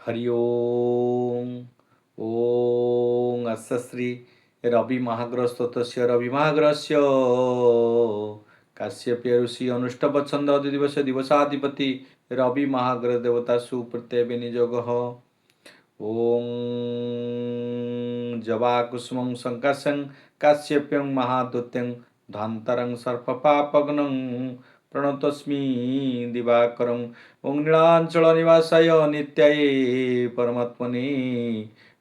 हरि ओम ओम अस्य श्री रवि महाग्रस्तस्य रवि महाग्रस्य काश्यप्य ऋषि अनुष्टव छंद दिवस दिवसाधिपति रवि महाग्र देवता सुप्रत्यय निजोग ओम जवा कुसुमं संकर्षं काश्यप्यं महादूत्यं धान्तरं सर्पपापग्नं प्रणतस्मि दिवाकरं ओं नीलाचल निवासाय नित्याय परमात्मने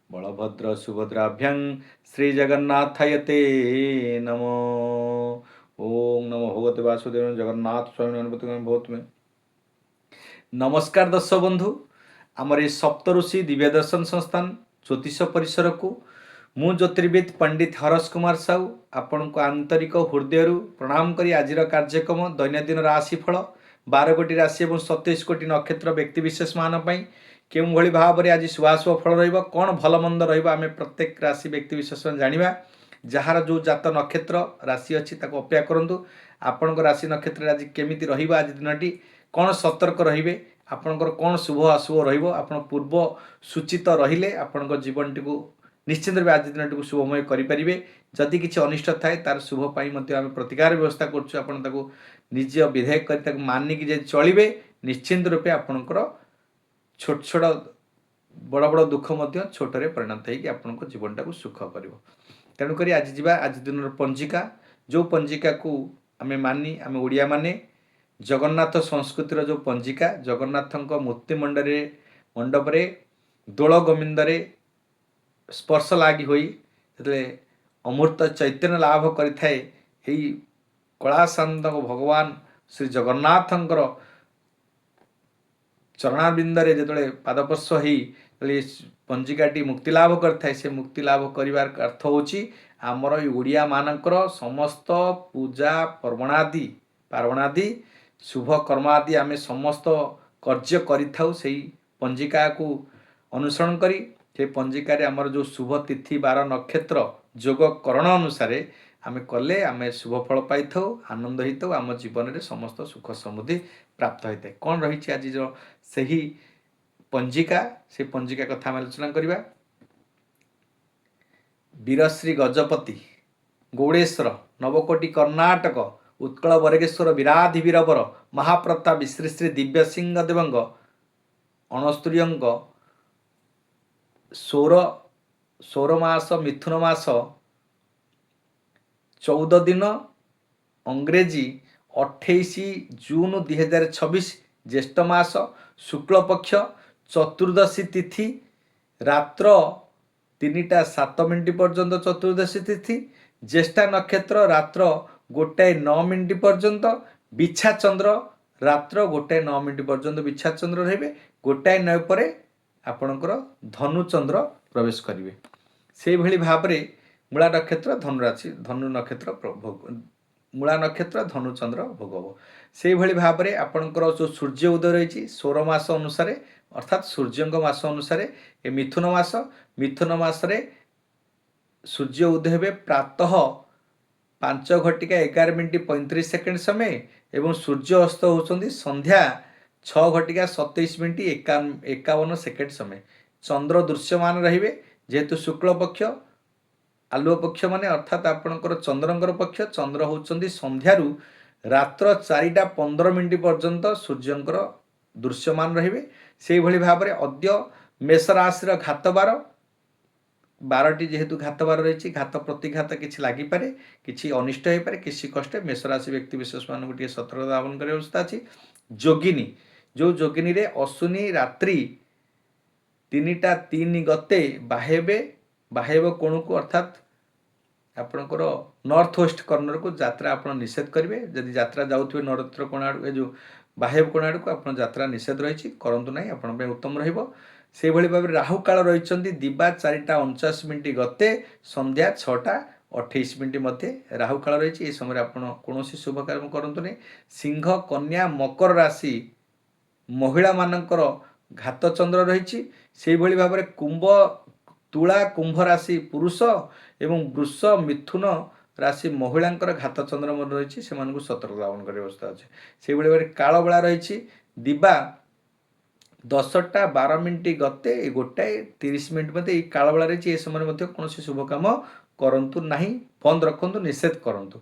बलभद्र सुभद्राभ्यां श्री जगन्नाथाय ते नमो ओं नमो भगवते वासुदेव जगन्नाथ स्वामी अनुपति भवत में। नमस्कार दर्शक बंधु आमर ये सप्त ऋषि दिव्य दर्शन संस्थान ज्योतिष परिसर को मु ज्योतिर्विद पंडित हरस कुमार साहू आपण को आंतरिक हृदय प्रणाम करी आज कार्यक्रम दैनंदिन राशिफल 12 कोटी राशि और 27 कोटी नक्षत्र व्यक्तिशेष मान क्यों भली भाव में आज शुभाशुभ फल रहा भल मंद रहा प्रत्येक राशि व्यक्तिशेष जाना जार जो जात नक्षत्र राशि अच्छी अपेक्षा करूँ आपण राशि नक्षत्र आज केमी आज दिनटी कौन सतर्क रे आपणकर कौन शुभ अशुभ पूर्व सूचित रहिले आपण जीवन टी निश्चित रूप आज दिन टी शुभमय करें जदि किसी अनिष्ट थाए तार शुभ आम प्रतिकार व्यवस्था करूँ निज विधेयक कर मानिक चलिए निश्चिंत रूपे आपणकर छोट छोट बड़ बड़ दुख छोटे परिणत हो जीवन टाक सुख कर तेणुक आज जावा आज दिन पंजिका जो पंजिका को आम मानी आम ओडिया माने जगन्नाथ संस्कृतिर जो पंजिका जगन्नाथ मूर्ति मंडपरे दोल गोविंदरे स्पर्श लगी हुई जो अमूर्त चैतन्य लाभ करें कलाशांत भगवान श्री जगन्नाथंकर चरणाबिंदरे जो पादपर्श हो पंजिकाटी मुक्ति लाभ करता है से मुक्ति लाभ करार अर्थ होची आमर ओडिया मानकर समस्त पूजा पार्वणादि शुभ कर्मादि आमे समस्त कार्य करिथाउ सेही पंजिका को अनुसरण करी से पंजिकार आमर जो शुभ तिथि 12 नक्षत्र जोग करण अनुसार आमे कले आमे शुभ फल पाई आनंद होता आम जीवन में समस्त सुख समृद्धि प्राप्त होता है। कौन रही आज जो सही पंजिका से पंजिका कथा आम आलोचना करवा। वीरश्री गजपति गौड़ेश्वर नवकोटी कर्णाटक उत्कल बरगेश्वर विराधि वीरवर महाप्रताप श्री श्री दिव्य सिंह देवंग अणस्तुर्यंग सौरमास मिथुन मास 14 दिन अंग्रेजी 28 जून 2026 ज्येष्ठ मास शुक्ल पक्ष चतुर्दशी तिथि रात्र 3:07 पर्यंत चतुर्दशी तिथि ज्येष्ठा नक्षत्र रात्र 1:09 पर्यंत बिछा चंद्र रात्र 1:09 पर्यंत बिछा चंद्र रहे 1:09 पर आपणकर धनु चंद्र प्रवेश करेंगे से भली भाव में मूला नक्षत्र धनु राशि धनु नक्षत्र मूला नक्षत्र धनु चंद्र भोग हम से भली भाव में आपणकर जो सूर्य उदय रही 16 मास अनुसार अर्थात सूर्य मास अनुसार ये मिथुन मासरे सूर्य उदय हे प्रातः 5:11:35 समय एवं सूर्य अस्त होती संध्या 6:27:51 समय चंद्र दृश्यमान रहिबे जेहेतु शुक्ल पक्ष आलुओ पक्ष माने अर्थात आपणकर चंद्रंकर पक्ष चंद्र होउचंदी संध्यारू रात्र 4:15 पर्यंत सूर्यंकर दृश्यमान रहिबे से भली भाव में अद्य मेष राशि घात बारटी जेहेतु घात बार रही घात प्रतिघात किसी लगिपे किसी अनिष्ट हो पारे किसी कष्ट मेष राशि व्यक्ति विशेष मान सतर्कता अवलंबन कर अवस्था अच्छी। जोगिनी जो जोगिनी रे अश्विनी रात्रि 3:03 गते बाहेब कोण को अर्थात आपणकर नॉर्थ वेस्ट कर्नर को यात्रा आप निषेध करेंगे जदि यात्रा जाऊे नॉर्थ कोण आड़ जो बाहेब कोण आड़ को आप यात्रा निषेध रही करंतु नहीं आपण उत्तम रहिबो। से भली भाव राहु काल रही दिबा 4:49 गते संध्या 6:28 मध्य राहु काल रही समय आप कौन शुभ कर्म करंतु नहीं। सिंह कन्या मकर राशि महिला मानकर घात चंद्र रही से भली भाव में कुंभ तुला कुंभ राशि पुरुष एवं वृष मिथुन राशि महिलांकर घात चंद्र मन रही सतर्कता अवलंबन कर अवस्था अच्छे से भाई भाव काल बेला रही दिबा 10ଟା 12 ମିନିଟ୍ ଗତେ 1:30 ମଧ୍ୟ ଏଇ କାଳବେଳା ରହିଛି। ଏ ସମୟରେ ମଧ୍ୟ କୌଣସି ଶୁଭ କାମ କରନ୍ତୁ ନାହିଁ, ବନ୍ଦ ରଖନ୍ତୁ, ନିଷେଧ କରନ୍ତୁ।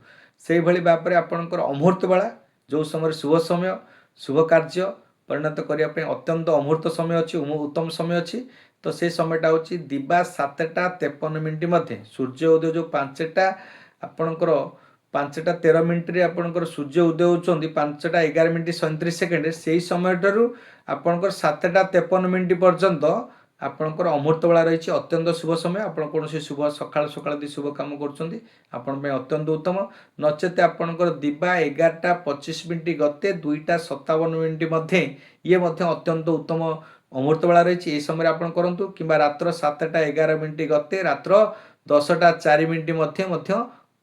ସେଇଭଳି ଭାବରେ ଆପଣଙ୍କର ଅମୁହୂର୍ତ୍ତ ବେଳା, ଯେଉଁ ସମୟରେ ଶୁଭ ସମୟ, ଶୁଭ କାର୍ଯ୍ୟ ପରିଣତ କରିବା ପାଇଁ ଅତ୍ୟନ୍ତ ଅମୁହୂର୍ତ୍ତ ସମୟ ଅଛି, ଉତ୍ତମ ସମୟ ଅଛି। ତ ସେ ସମୟଟା ହେଉଛି ଦିବା 7:53 ମଧ୍ୟ। ସୂର୍ଯ୍ୟ ଉଦୟ ଯେଉଁ 5:13 ଆପଣଙ୍କର ସୂର୍ଯ୍ୟ ଉଦୟ ହେଉଛନ୍ତି 5:11:37, ସେଇ ସମୟଠାରୁ ଆପଣଙ୍କର 7:53 ପର୍ଯ୍ୟନ୍ତ ଆପଣଙ୍କର ଅମୃତ ବେଳା ରହିଛି, ଅତ୍ୟନ୍ତ ଶୁଭ ସମୟ। ଆପଣ କୌଣସି ଶୁଭ ସକାଳୁ ଯଦି ଶୁଭ କାମ କରୁଛନ୍ତି ଆପଣଙ୍କ ପାଇଁ ଅତ୍ୟନ୍ତ ଉତ୍ତମ। ନଚେତ ଆପଣଙ୍କର ଦିବା 11:25 ଗତେ 2:57 ମଧ୍ୟ, ଇଏ ମଧ୍ୟ ଅତ୍ୟନ୍ତ ଉତ୍ତମ ଅମୃତ ବେଳା ରହିଛି। ଏହି ସମୟରେ ଆପଣ କରନ୍ତୁ। କିମ୍ବା ରାତ୍ର 7:11 ଗତେ ରାତ୍ର 10:04 ମଧ୍ୟ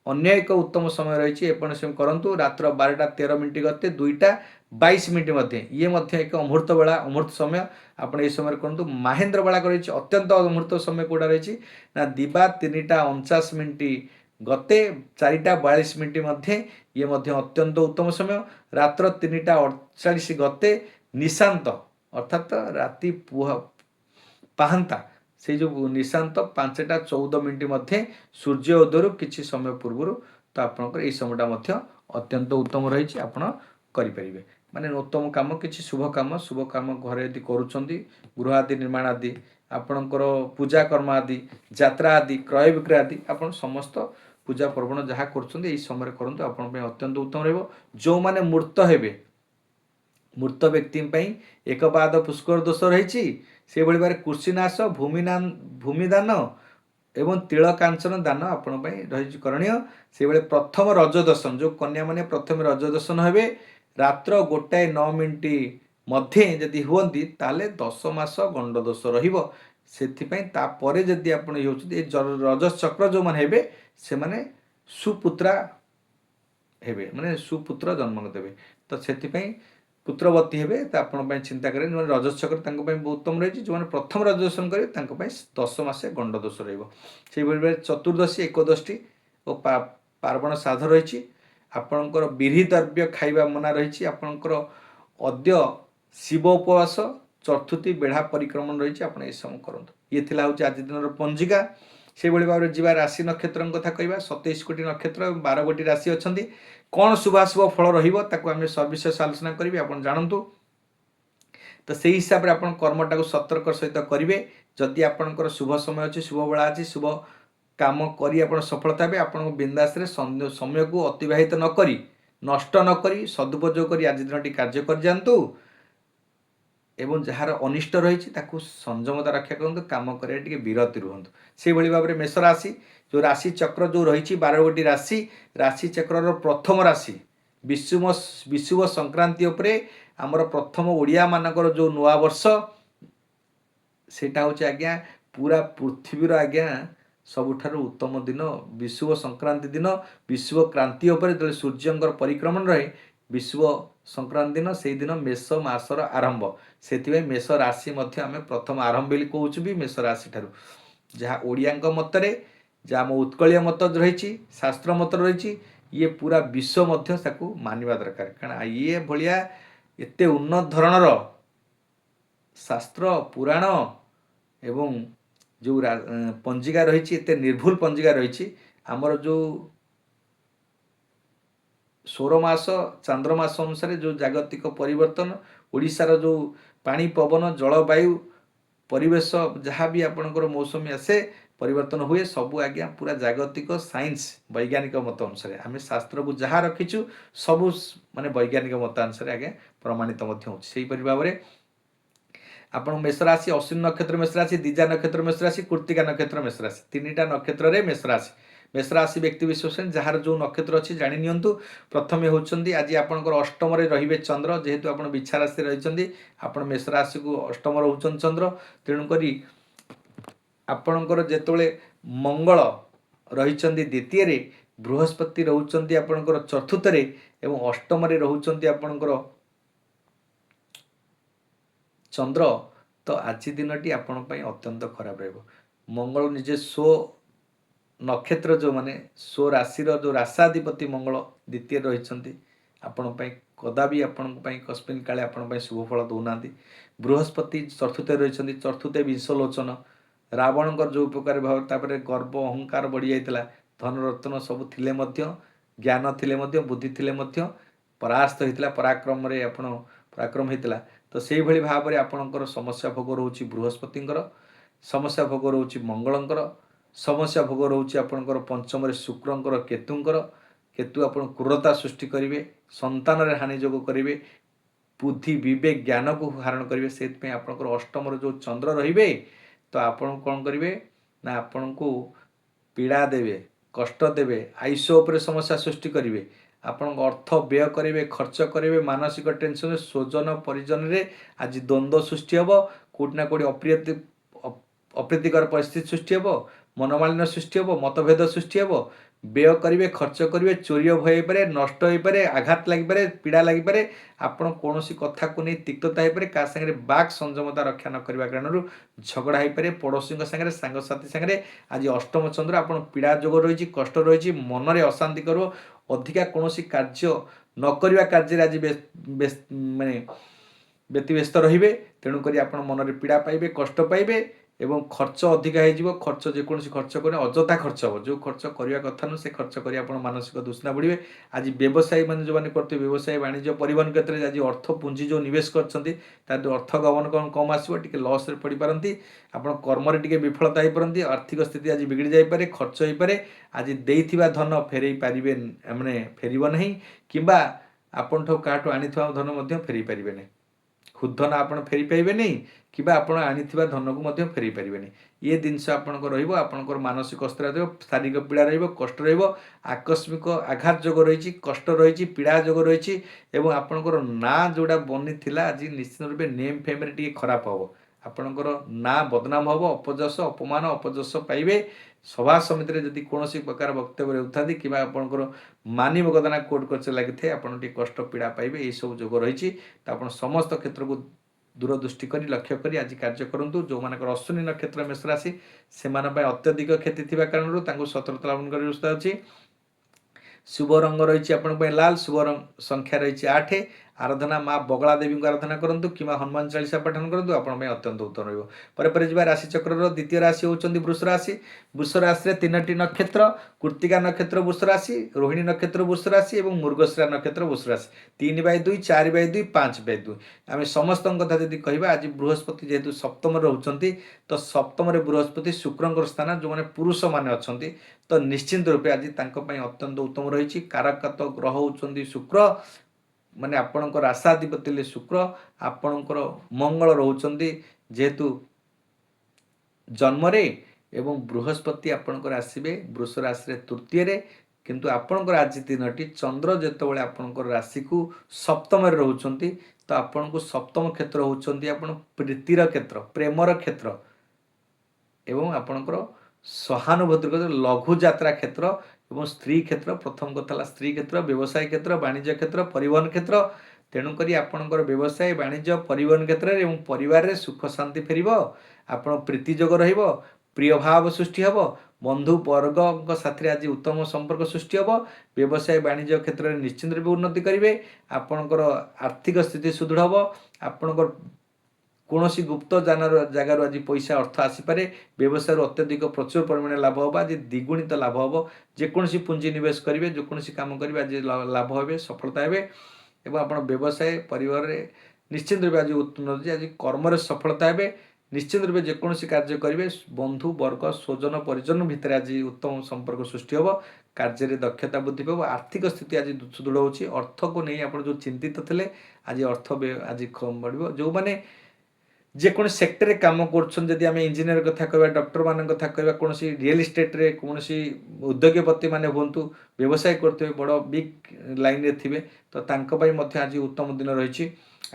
ଅନ୍ୟ ଏକ ଉତ୍ତମ ସମୟ ରହିଛି, ଆପଣ ସେ କରନ୍ତୁ। ରାତ୍ର 12:13 ଗତେ 2:22 ମଧ୍ୟ, ଇଏ ମଧ୍ୟ ଏକ ଅମୃତ ବେଳା, ଅମୃତ ସମୟ। ଆପଣ ଏହି ସମୟରେ କରନ୍ତୁ। ମାହେନ୍ଦ୍ର ବେଳା ରହିଛି, ଅତ୍ୟନ୍ତ ଅମୃତ ସମୟ କେଉଁଟା ରହିଛି ନା ଦିବା 3:49 ଗତେ 4:42 ମଧ୍ୟ, ଇଏ ମଧ୍ୟ ଅତ୍ୟନ୍ତ ଉତ୍ତମ ସମୟ। ରାତ୍ର 3:48 ଗତେ ନିଶାନ୍ତ, ଅର୍ଥାତ୍ ରାତି ପାହାନ୍ତା, ସେଇ ଯେଉଁ ନିଶାନ୍ତ 5:14 ମଧ୍ୟ ସୂର୍ଯ୍ୟ ଉଦୟରୁ କିଛି ସମୟ ପୂର୍ବରୁ। ତ ଆପଣଙ୍କର ଏହି ସମୟଟା ମଧ୍ୟ ଅତ୍ୟନ୍ତ ଉତ୍ତମ ରହିଛି, ଆପଣ କରିପାରିବେ। ମାନେ ଉତ୍ତମ କାମ, କିଛି ଶୁଭ କାମ ଘରେ ଯଦି କରୁଛନ୍ତି, ଗୃହ ଆଦି ନିର୍ମାଣ ଆଦି, ଆପଣଙ୍କର ପୂଜା କର୍ମ ଆଦି, ଯାତ୍ରା ଆଦି, କ୍ରୟ ବିକ୍ରୟ ଆଦି, ଆପଣ ସମସ୍ତ ପୂଜା ପର୍ବଣ ଯାହା କରୁଛନ୍ତି ଏହି ସମୟରେ କରନ୍ତୁ, ଆପଣଙ୍କ ପାଇଁ ଅତ୍ୟନ୍ତ ଉତ୍ତମ ରହିବ। ଯେଉଁମାନେ ମୃତ ହେବେ, ମୃତ ବ୍ୟକ୍ତି ପାଇଁ ଏକପାଦ ପୁଷ୍କର ଦୋଷ ରହିଛି, ସେଭଳି ଭାବରେ କୃଷିନାଶ, ଭୂମିଦାନ ଏବଂ ତିଳ କାଞ୍ଚନ ଦାନ ଆପଣଙ୍କ ପାଇଁ ରହିଛି କରଣୀୟ। ସେଭଳି ପ୍ରଥମ ରଜ ଦର୍ଶନ, ଯେଉଁ କନ୍ୟାମାନେ ପ୍ରଥମେ ରଜ ଦର୍ଶନ ହେବେ ରାତ୍ର 1:09 ମଧ୍ୟ ଯଦି ହୁଅନ୍ତି, ତାହେଲେ 10 ମାସ ଗଣ୍ଡ ଦୋଷ ରହିବ। ସେଥିପାଇଁ ତାପରେ ଯଦି ଆପଣ ଇଏ ହେଉଛନ୍ତି, ଏ ରଜଚକ୍ର ଯେଉଁମାନେ ହେବେ ସେମାନେ ସୁପୁତ୍ରା ହେବେ, ମାନେ ସୁପୁତ୍ର ଜନ୍ମ ଦେବେ। ତ ସେଥିପାଇଁ ପୁତ୍ରବତୀ ହେବେ, ତ ଆପଣଙ୍କ ପାଇଁ ଚିନ୍ତା କରେন। ଯେଉଁମାନେ ରଜଚକ୍ର ତାଙ୍କ ପାଇଁ ବହୁତ ଉତ୍ତମ ରହିଛି। ଯେଉଁମାନେ ପ୍ରଥମ ରଜ ଦର୍ଶନ କରିବେ ତାଙ୍କ ପାଇଁ 10 ମାସେ ଗଣ୍ଡ ଦୋଷ ରହିବ। ସେଇଭଳି ଭାବରେ ଚତୁର୍ଦ୍ଦଶୀ, ଏକଦଶୀ ଓ ପାର୍ବଣ ଶ୍ରାଦ୍ଧ ରହିଛି। ଆପଣଙ୍କର ବିରି ଦ୍ରବ୍ୟ ଖାଇବା ମନା ରହିଛି। ଆପଣଙ୍କର ଅଦ୍ୟ ଶିବ ଉପବାସ, ଚତୁର୍ଥୀ ବେଢ଼ା ପରିକ୍ରମଣ ରହିଛି, ଆପଣ ଏ ସମୟ କରନ୍ତୁ। ଇଏ ଥିଲା ହେଉଛି ଆଜି ଦିନର ପଞ୍ଜିକା। ସେଇଭଳି ଭାବରେ ଯିବା ରାଶି ନକ୍ଷତ୍ରଙ୍କ କଥା କହିବା। 27 କୋଟି ନକ୍ଷତ୍ର ଏବଂ 12 ଗୋଟି ରାଶି ଅଛନ୍ତି। କ'ଣ ଶୁଭାଶୁଭ ଫଳ ରହିବ ତାକୁ ଆମେ ସବିଶେଷ ଆଲୋଚନା କରିବି, ଆପଣ ଜାଣନ୍ତୁ। ତ ସେଇ ହିସାବରେ ଆପଣ କର୍ମଟାକୁ ସତର୍କ ସହିତ କରିବେ। ଯଦି ଆପଣଙ୍କର ଶୁଭ ସମୟ ଅଛି, ଶୁଭ ବେଳା ଅଛି, ଶୁଭ କାମ କରି ଆପଣ ସଫଳତା ହେବେ। ଆପଣଙ୍କୁ ବିନ୍ଦାସରେ ସମୟକୁ ଅତିବାହିତ ନ କରି, ନଷ୍ଟ ନ କରି, ସଦୁପଯୋଗ କରି ଆଜି ଦିନଟି କାର୍ଯ୍ୟ କରିଯାଆନ୍ତୁ। ଏବଂ ଯାହାର ଅନିଷ୍ଟ ରହିଛି ତାକୁ ସଂଯମତା ରକ୍ଷା କରନ୍ତୁ, କାମ କରିବା ଟିକେ ବିରତି ରୁହନ୍ତୁ। ସେଇଭଳି ଭାବରେ ମେଷ ରାଶି, ଯେଉଁ ରାଶି ଚକ୍ର ଯେଉଁ ରହିଛି 12 ଗୋଟି ରାଶି, ରାଶି ଚକ୍ରର ପ୍ରଥମ ରାଶି ବିଷୁବ ସଂକ୍ରାନ୍ତି ଉପରେ ଆମର ପ୍ରଥମ ଓଡ଼ିଆମାନଙ୍କର ଯେଉଁ ନୂଆ ବର୍ଷ, ସେଇଟା ହେଉଛି ଆଜ୍ଞା ପୁରା ପୃଥିବୀର ଆଜ୍ଞା ସବୁଠାରୁ ଉତ୍ତମ ଦିନ। ବିଷୁବ ସଂକ୍ରାନ୍ତି ଦିନ, ବିଷୁବ କ୍ରାନ୍ତି ଉପରେ ଯେତେବେଳେ ସୂର୍ଯ୍ୟଙ୍କର ପରିକ୍ରମଣ ରହେ, ବିଷୁବ ସଂକ୍ରାନ୍ତି ଦିନ, ସେଇଦିନ ମେଷ ମାସର ଆରମ୍ଭ। ସେଥିପାଇଁ ମେଷ ରାଶି ମଧ୍ୟ ଆମେ ପ୍ରଥମ ଆରମ୍ଭ ବୋଲି କହୁଛୁ ବି ମେଷ ରାଶି ଠାରୁ। ଯାହା ଓଡ଼ିଆଙ୍କ ମତରେ, ଯାହା ଆମ ଉତ୍କଳୀୟ ମତ ରହିଛି, ଶାସ୍ତ୍ର ମତ ରହିଛି, ଇଏ ପୁରା ବିଶ୍ୱ ମଧ୍ୟ ତାକୁ ମାନିବା ଦରକାର। କାରଣ ଇଏ ଭଳିଆ ଏତେ ଉନ୍ନତ ଧରଣର ଶାସ୍ତ୍ର, ପୁରାଣ ଏବଂ ଯେଉଁ ପଞ୍ଜିକା ରହିଛି, ଏତେ ନିର୍ଭୁଲ ପଞ୍ଜିକା ରହିଛି। ଆମର ଯେଉଁ ସୌରମାସ, ଚାନ୍ଦ୍ରମାସ ଅନୁସାରେ ଯେଉଁ ଜାଗତିକ ପରିବର୍ତ୍ତନ, ଓଡ଼ିଶାର ଯେଉଁ ପାଣି, ପବନ, ଜଳବାୟୁ, ପରିବେଶ, ଯାହା ବି ଆପଣଙ୍କର ମୌସୁମୀ ଆସେ, ପରିବର୍ତ୍ତନ ହୁଏ, ସବୁ ଆଜ୍ଞା ପୁରା ଜାଗତିକ ସାଇନ୍ସ, ବୈଜ୍ଞାନିକ ମତ ଅନୁସାରେ। ଆମେ ଶାସ୍ତ୍ରକୁ ଯାହା ରଖିଛୁ ସବୁ ମାନେ ବୈଜ୍ଞାନିକ ମତ ଅନୁସାରେ ଆଜ୍ଞା ପ୍ରମାଣିତ ମଧ୍ୟ ହେଉଛି। ସେହିପରି ଭାବରେ ଆପଣ ମେଷ ରାଶି, ଅଶ୍ୱିନୀ ନକ୍ଷତ୍ର ମେଷ ରାଶି, ଦ୍ୱିଜା ନକ୍ଷତ୍ର ମେଷ ରାଶି, କୃତ୍ତିକା ନକ୍ଷତ୍ର ମେଷ ରାଶି, ତିନିଟା ନକ୍ଷତ୍ରରେ ମେଷ ରାଶି। ମେଷ ରାଶି ବ୍ୟକ୍ତି ବିଶେଷ ଯାହାର ଯେଉଁ ନକ୍ଷତ୍ର ଅଛି ଜାଣି ନିଅନ୍ତୁ। ପ୍ରଥମେ ହେଉଛନ୍ତି ଆଜି ଆପଣଙ୍କର ଅଷ୍ଟମରେ ରହିବେ ଚନ୍ଦ୍ର। ଯେହେତୁ ଆପଣ ବିଛା ରାଶିରେ ରହିଛନ୍ତି, ଆପଣ ମେଷ ରାଶିକୁ ଅଷ୍ଟମ ରହୁଛନ୍ତି ଚନ୍ଦ୍ର। ତେଣୁକରି ଆପଣଙ୍କର ଯେତେବେଳେ ମଙ୍ଗଳ ରହିଛନ୍ତି ଦ୍ୱିତୀୟରେ, ବୃହସ୍ପତି ରହୁଛନ୍ତି ଆପଣଙ୍କର ଚତୁର୍ଥରେ ଏବଂ ଅଷ୍ଟମରେ ରହୁଛନ୍ତି ଆପଣଙ୍କର ଚନ୍ଦ୍ର, ତ ଆଜି ଦିନଟି ଆପଣଙ୍କ ପାଇଁ ଅତ୍ୟନ୍ତ ଖରାପ ରହିବ। ମଙ୍ଗଳ ନିଜେ ନକ୍ଷତ୍ର, ଯେଉଁମାନେ ରାଶିର ଯେଉଁ ରାଶାଧିପତି ମଙ୍ଗଳ ଦ୍ୱିତୀୟ ରହିଛନ୍ତି, ଆପଣଙ୍କ ପାଇଁ कदापि आपण कस्मिन् काले आपण शुभफल दौना। बृहस्पति चतुर्थ रही चतुर्थ विंशलोचन रावण जो प्रकार भाव तापर गर्व अहंकार बढ़ी जाता धन रत्न सब थिले ज्ञान थिले बुद्धि थिले परास्त होता पराक्रम पराक्रम होता तो से भली भाव में आपणकर समस्या भोग रोचे बृहस्पति समस्या भोग रोचे मंगलंकर समस्या भोग रोचे आपणकर पंचम शुक्रंकर केतुंकर केतु आप क्रूरता सृष्टि करेंगे संतान हानि जोग करेंगे बुद्धि विवेक ज्ञान को हरण करेंगे से आपणकर अष्टम जो चंद्र रे तो आपण कौन करेंगे ना आपण को पीड़ा देवे कष्ट देवे आयुष उपर समस्या सृष्टि करेंगे आपण अर्थ व्यय करेंगे खर्च करेंगे मानसिक टेंशन स्वजन परिजन रे आज द्वंद्व सृष्टि हम कौटना कौटी अप्रीतिकर परिस्थिति सृष्टि हम मनोमालिन्य सृष्टि हम मतभेद सृष्टि हम व्यय करेंगे खर्च करेंगे चोरी भय पारे नष्ट हो पारे आघात लगिपारे पीड़ा लगिपारे आपण कौन कथा को नहीं तिक्तता हो पारे क्या सागर बाक संयमता रक्षा न करने कारण झगड़ा हो पारे पड़ोशी सागर सांगसाथी सागर आज अष्टम चंद्र आप पीड़ा जोग रही कष्ट रही मन में अशांति कर अधिका कौन कार्य न करवा कार्य आज माने व्यतिव्यस्त रे तेणुक आप मन में पीड़ा पाइबे कष्ट पाइबे एवं खर्च अधिका हो खर्च जेकोसी खर्च करें अजथा खर्च हम जो खर्च करने कथा नु से खर्च कर मानसिक दूषणा बढ़े आज व्यवसायी मैंने जो मैंने करते व्यवसाय वाणिज्य परिवहन क्षेत्र में आज अर्थ पुंजी जो निवेश कर अर्थ गमन कम आसो टे लस पड़ पारती आप कर्म टे विफलता हो पारती आर्थिक स्थिति आज बिगड़ी जापे खर्च हो पारे आज देइथिबा धन फेरई पारे मैंने फेरब ना कि आपण क्या आनी धन फेरी पारे नहीं खुद धन आप फेरी पाइबे नहीं कि आप आनी धन को फेरी पारे नहीं ये जिनस आपंकर मानसिक स्तर शारीरिक पीड़ा रष्ट आकस्मिक आघात जोग रही कष्ट रही पीड़ा जोग रही आपंकर ना जोड़ा बनी आज निश्चित रूप नेम फेम टे खराब हम आपणकर ना बदनाम हम अपजस अपमान अपजस पाइबे सभा समिति जदि कौन प्रकार वक्तव्य होता कि आपंकर मानी मगदाना कोर्ट कचेरी लगी आप कष्ट पीड़ा पाइबे ये सब जोग रही आप समस्त क्षेत्र को दूरदृष्टि कर लक्ष्य कर आज कार्य करूँ जो मान अश्विनी नक्षत्र मेष राशि से अत्यधिक क्षति थी कारण सतर्कता लाभ कर अच्छी शुभ रंग रही आप लाल शुभ रंग संख्या रही 8 आराधना माँ बगला देवी को आराधना करूँ कि हनुमान चालीसा पठन करूँ आप अत्यंत उत्तम रहा राशि चक्र द्वितीय राशि होती वृष राशि वृष राशि 3टी नक्षत्र कृत्तिका नक्षत्र वृष राशि रोहिणी नक्षत्र वृष राशि और मृगशिरा नक्षत्र वृष राशि 3/2 4/2 5/2 आम समस्त कथा जब कह आज बृहस्पति जेहेतु सप्तम रोचे तो सप्तम बृहस्पति शुक्र स्थान जो मैंने पुरुष मैंने अच्छा तो निश्चिंत रूपे आज अत्यंत उत्तम रही कारकत ग्रह होती शुक्र माने आपणकर राशाधिपति शुक्र आपणकर मंगल रोचंदी जेहेतु जन्मरे एवं बृहस्पति आपणकर आसबे वृष राशि तृतीय रे किंतु आपणकर आज 3टी चंद्र जेतबेले आपणकर राशि को सप्तम रे रोचंती तो आपणको सप्तम क्षेत्र होचंती आपण प्रीतिर क्षेत्र प्रेमर क्षेत्र एवं आपणकर सहानुभूति लघु यात्रा क्षेत्र एवं स्त्री क्षेत्र प्रथम कथा स्त्री क्षेत्र व्यवसाय क्षेत्र वाणिज्य क्षेत्र परिवहन क्षेत्र तेणुक आपणकर व्यवसाय वाणिज्य परिवहन क्षेत्र एवं परिवार रे सुख शांति फेर आपण प्रीतिजोग प्रिय भाव सृष्टि हम बंधु वर्ग साथी आज उत्तम संपर्क सृष्टि हम व्यवसाय वाणिज्य क्षेत्र में निश्चित रूप उन्नति करेंगे आपणकर आर्थिक स्थिति सुदृढ़ हम आपणकर कौन गुप्त जगार आज पैसा अर्थ आसीपे व्यवसाय अत्यधिक प्रचुर परिमाण लाभ हम आज द्विगुणित लाभ हम जेकोसी पुंजी निवेश करेंगे जेकोसी कम करेंगे आज लाभ हे सफलता हे आप व्यवसाय परिवार निश्चित रूप आज उन्नति आज कर्म सफलता हे निश्चित रूप जेकोसी कार्य करेंगे बंधु वर्ग स्वजन परिजन भितर आज उत्तम संपर्क सृष्टि हम कार्य दक्षता वृद्धि पाव आर्थिक स्थिति आज सुदृढ़ होची अर्थ को नहीं आप जो चिंतित थे आज अर्थ आज बढ़ जो मैंने जेको सेक्टर काम कर इंजीनियर कथा कह डॉक्टर मान कथा कह कौन रियल इस्टेट रे कौन उद्योगपति माने हूँ व्यवसाय करते बड़ बिग लाइन रे थे तो आज उत्तम दिन रही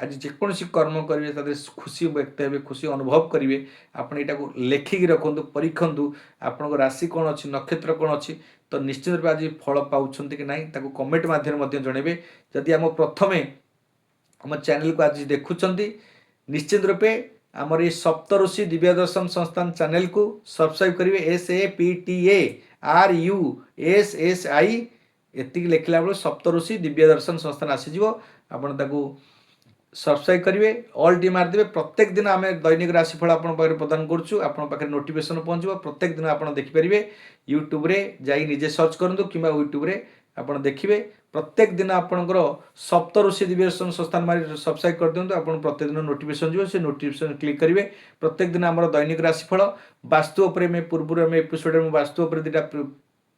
आज जेकोसी कर्म करेंगे खुशी व्यक्त हे खुशी अनुभव करेंगे आपड़ यहाँ लेखिकी रखु परीक्षु आपण राशि कौन अच्छी नक्षत्र कौन अच्छी तो निश्चित रूप आज फल पाँच कि ना कमेंट मध्यम जनइबे जदि आम प्रथमे आम चैनल को आज देखुं निश्चित रूपे आमर ये सप्तऋषि दिव्य दर्शन संस्थान चैनल को सब्सक्राइब करेंगे SAPTARUSSI एति लिखला बेलू सप्तऋषि दिव्य दर्शन संस्थान आसीज ଆପଣ ତାକୁ सब्सक्राइब करेंगे ऑल टी मारदे प्रत्येक दिन आम दैनिक राशिफल आप प्रदान करुँ आप नोटिफिकेशन पहुँचो प्रत्येक दिन आप देखिपारे यूट्यूब रे जाई निजे सर्च करूँ कि यूट्यूब रे आप देखिए प्रत्येक दिन आपंकर सप्त ऋषि दिव्यदर्शन संस्थान मारी सब्सक्राइब कर दिखाँ आप प्रत्येक दिन नोटिफिकेशन जो से नोटिफिकेशन क्लिक करेंगे प्रत्येक दिन आम दैनिक राशिफल वास्तु पूर्व एपिसोड वास्तु दुटा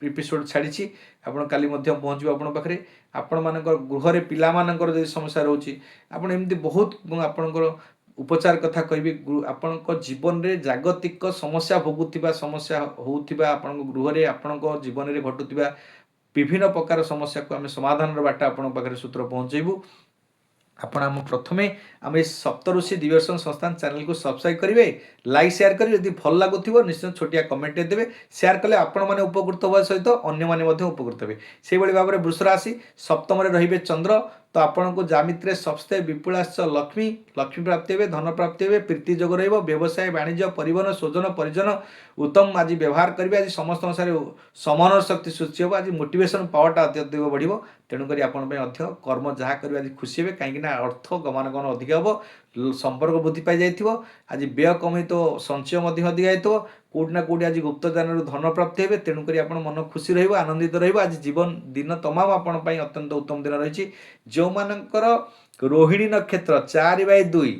एपिसोड छाड़ी आपड़ काली पहुँचो आपण पाखे आपण मान गृह पिलाମାନଙ୍କର ଯଦି समस्या रोचे ଆପଣ ଏମିତି ବହୁତ ଆପଣଙ୍କର ଉପଚାର କଥା କହିବି ଆପଣଙ୍କ ଜୀବନରେ ଜାଗତିକ ସମସ୍ୟା ଭୋଗୁଥିବା ସମସ୍ୟା ହେଉଥିବା ଆପଣଙ୍କ ଗୃହରେ ଆପଣଙ୍କ ଜୀବନରେ ଘଟୁଥିବା ବିଭିନ୍ନ ପ୍ରକାର ସମସ୍ୟାକୁ ଆମେ ସମାଧାନର ବାଟ ଆପଣଙ୍କ ପାଖରେ ସୂତ୍ର ପହଞ୍ଚାଇବୁ ଆପଣ ଆମ ପ୍ରଥମେ ଆମେ ସପ୍ତଋଷି ଦିବ୍ୟଦର୍ଶନ ସଂସ୍ଥାନ ଚ୍ୟାନେଲ को सब्सक्राइब करेंगे लाइक शेयर करेंगे यदि भल लगुव निश्चय छोटिया कमेंट देवे शेयर कले आपण मैंने उपकृत होगा सहित अन्य उपकृत हे से भाव में वृष राशि सप्तम रे चंद्र तो आपण को जामित्रे सप्ते विपुलाश्च लक्ष्मी लक्ष्मी प्राप्ति हे धन प्राप्ति हे प्रीति जोग व्यवसाय वाणिज्य परिवहन स्वजन परिजन उत्तम आज व्यवहार करेंगे आज समस्त समान शक्ति सृष्टि हम आज मोटिवेशन पावरटा अत्यधिक बढ़ तेणुक कर्म जहाँ करेंगे आज खुशी हे कहीं अर्थ गमनागमन अधिक हम संपर्क वृद्धि पाई जाइए आज व्यय कम तो संचय अधिक जाइए कौटना कौटी आज गुप्तदान धन प्राप्ति हे तेणुक मन खुशी रनंदित आज जीवन दिन तमाम आपंपाई अत्यंत उत्तम दिन रही जो मानकर रोहिणी नक्षत्र 4/2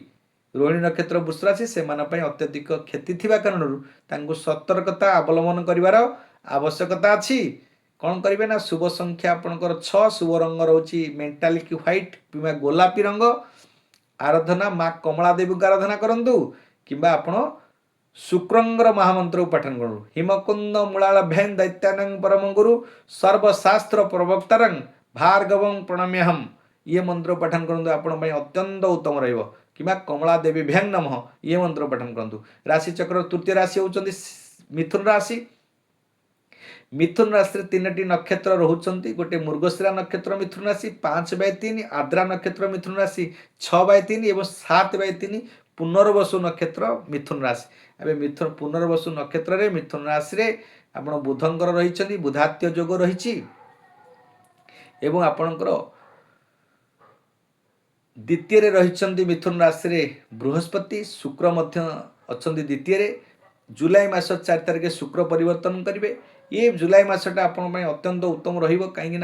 रोहिणी नक्षत्र वृष राशि से अत्यधिक क्षति थिबा कारणरू सतर्कता अवलंबन करिवार आवश्यकता अछि कौन करेंगे ना शुभ संख्या आपंकर 6 शुभ रंग रोची मेंटालिक व्हाइट कि गोलापी रंग आराधना माँ कमला देवी को आराधना करंतु किंबा आपण शुक्रंगर महामंत्र पाठन करूँ हिमकुंद मूलाल भैन दैत्यानंग परम गुरु सर्वशास्त्र प्रवक्तारंग भार्गवं प्रणम्यहम ये मंत्र पठन करूँ आपण अत्यंत उत्तम रहिबो किंबा कमला देवी भैंग नमः ये मंत्र पठन करूँ राशि चक्र तृतीय राशि होउचंदी मिथुन राशि मिथुन राशि 3टी नक्षत्र रोचंती गोटे मृगशिरा नक्षत्र मिथुन राशि 5/3 आद्रा नक्षत्र मिथुन राशि 6/3 और 7/3 पुनर्वसु नक्षत्र मिथुन राशि अबे मिथुन पुनर्वसु नक्षत्र रे मिथुन राशि रे आपण बुधंकर रहिचंती बुधात्य जोग रहिची एवं आपणकर द्वितीय रे रहिचंती मिथुन राशि रे बृहस्पति शुक्र मध्य अछंती द्वितीय रे जुलाई मास 4 तारिख शुक्र परिवर्तन करेंगे ये जुलाई मसटा आपण अत्यंत उत्तम रहिबो कहीं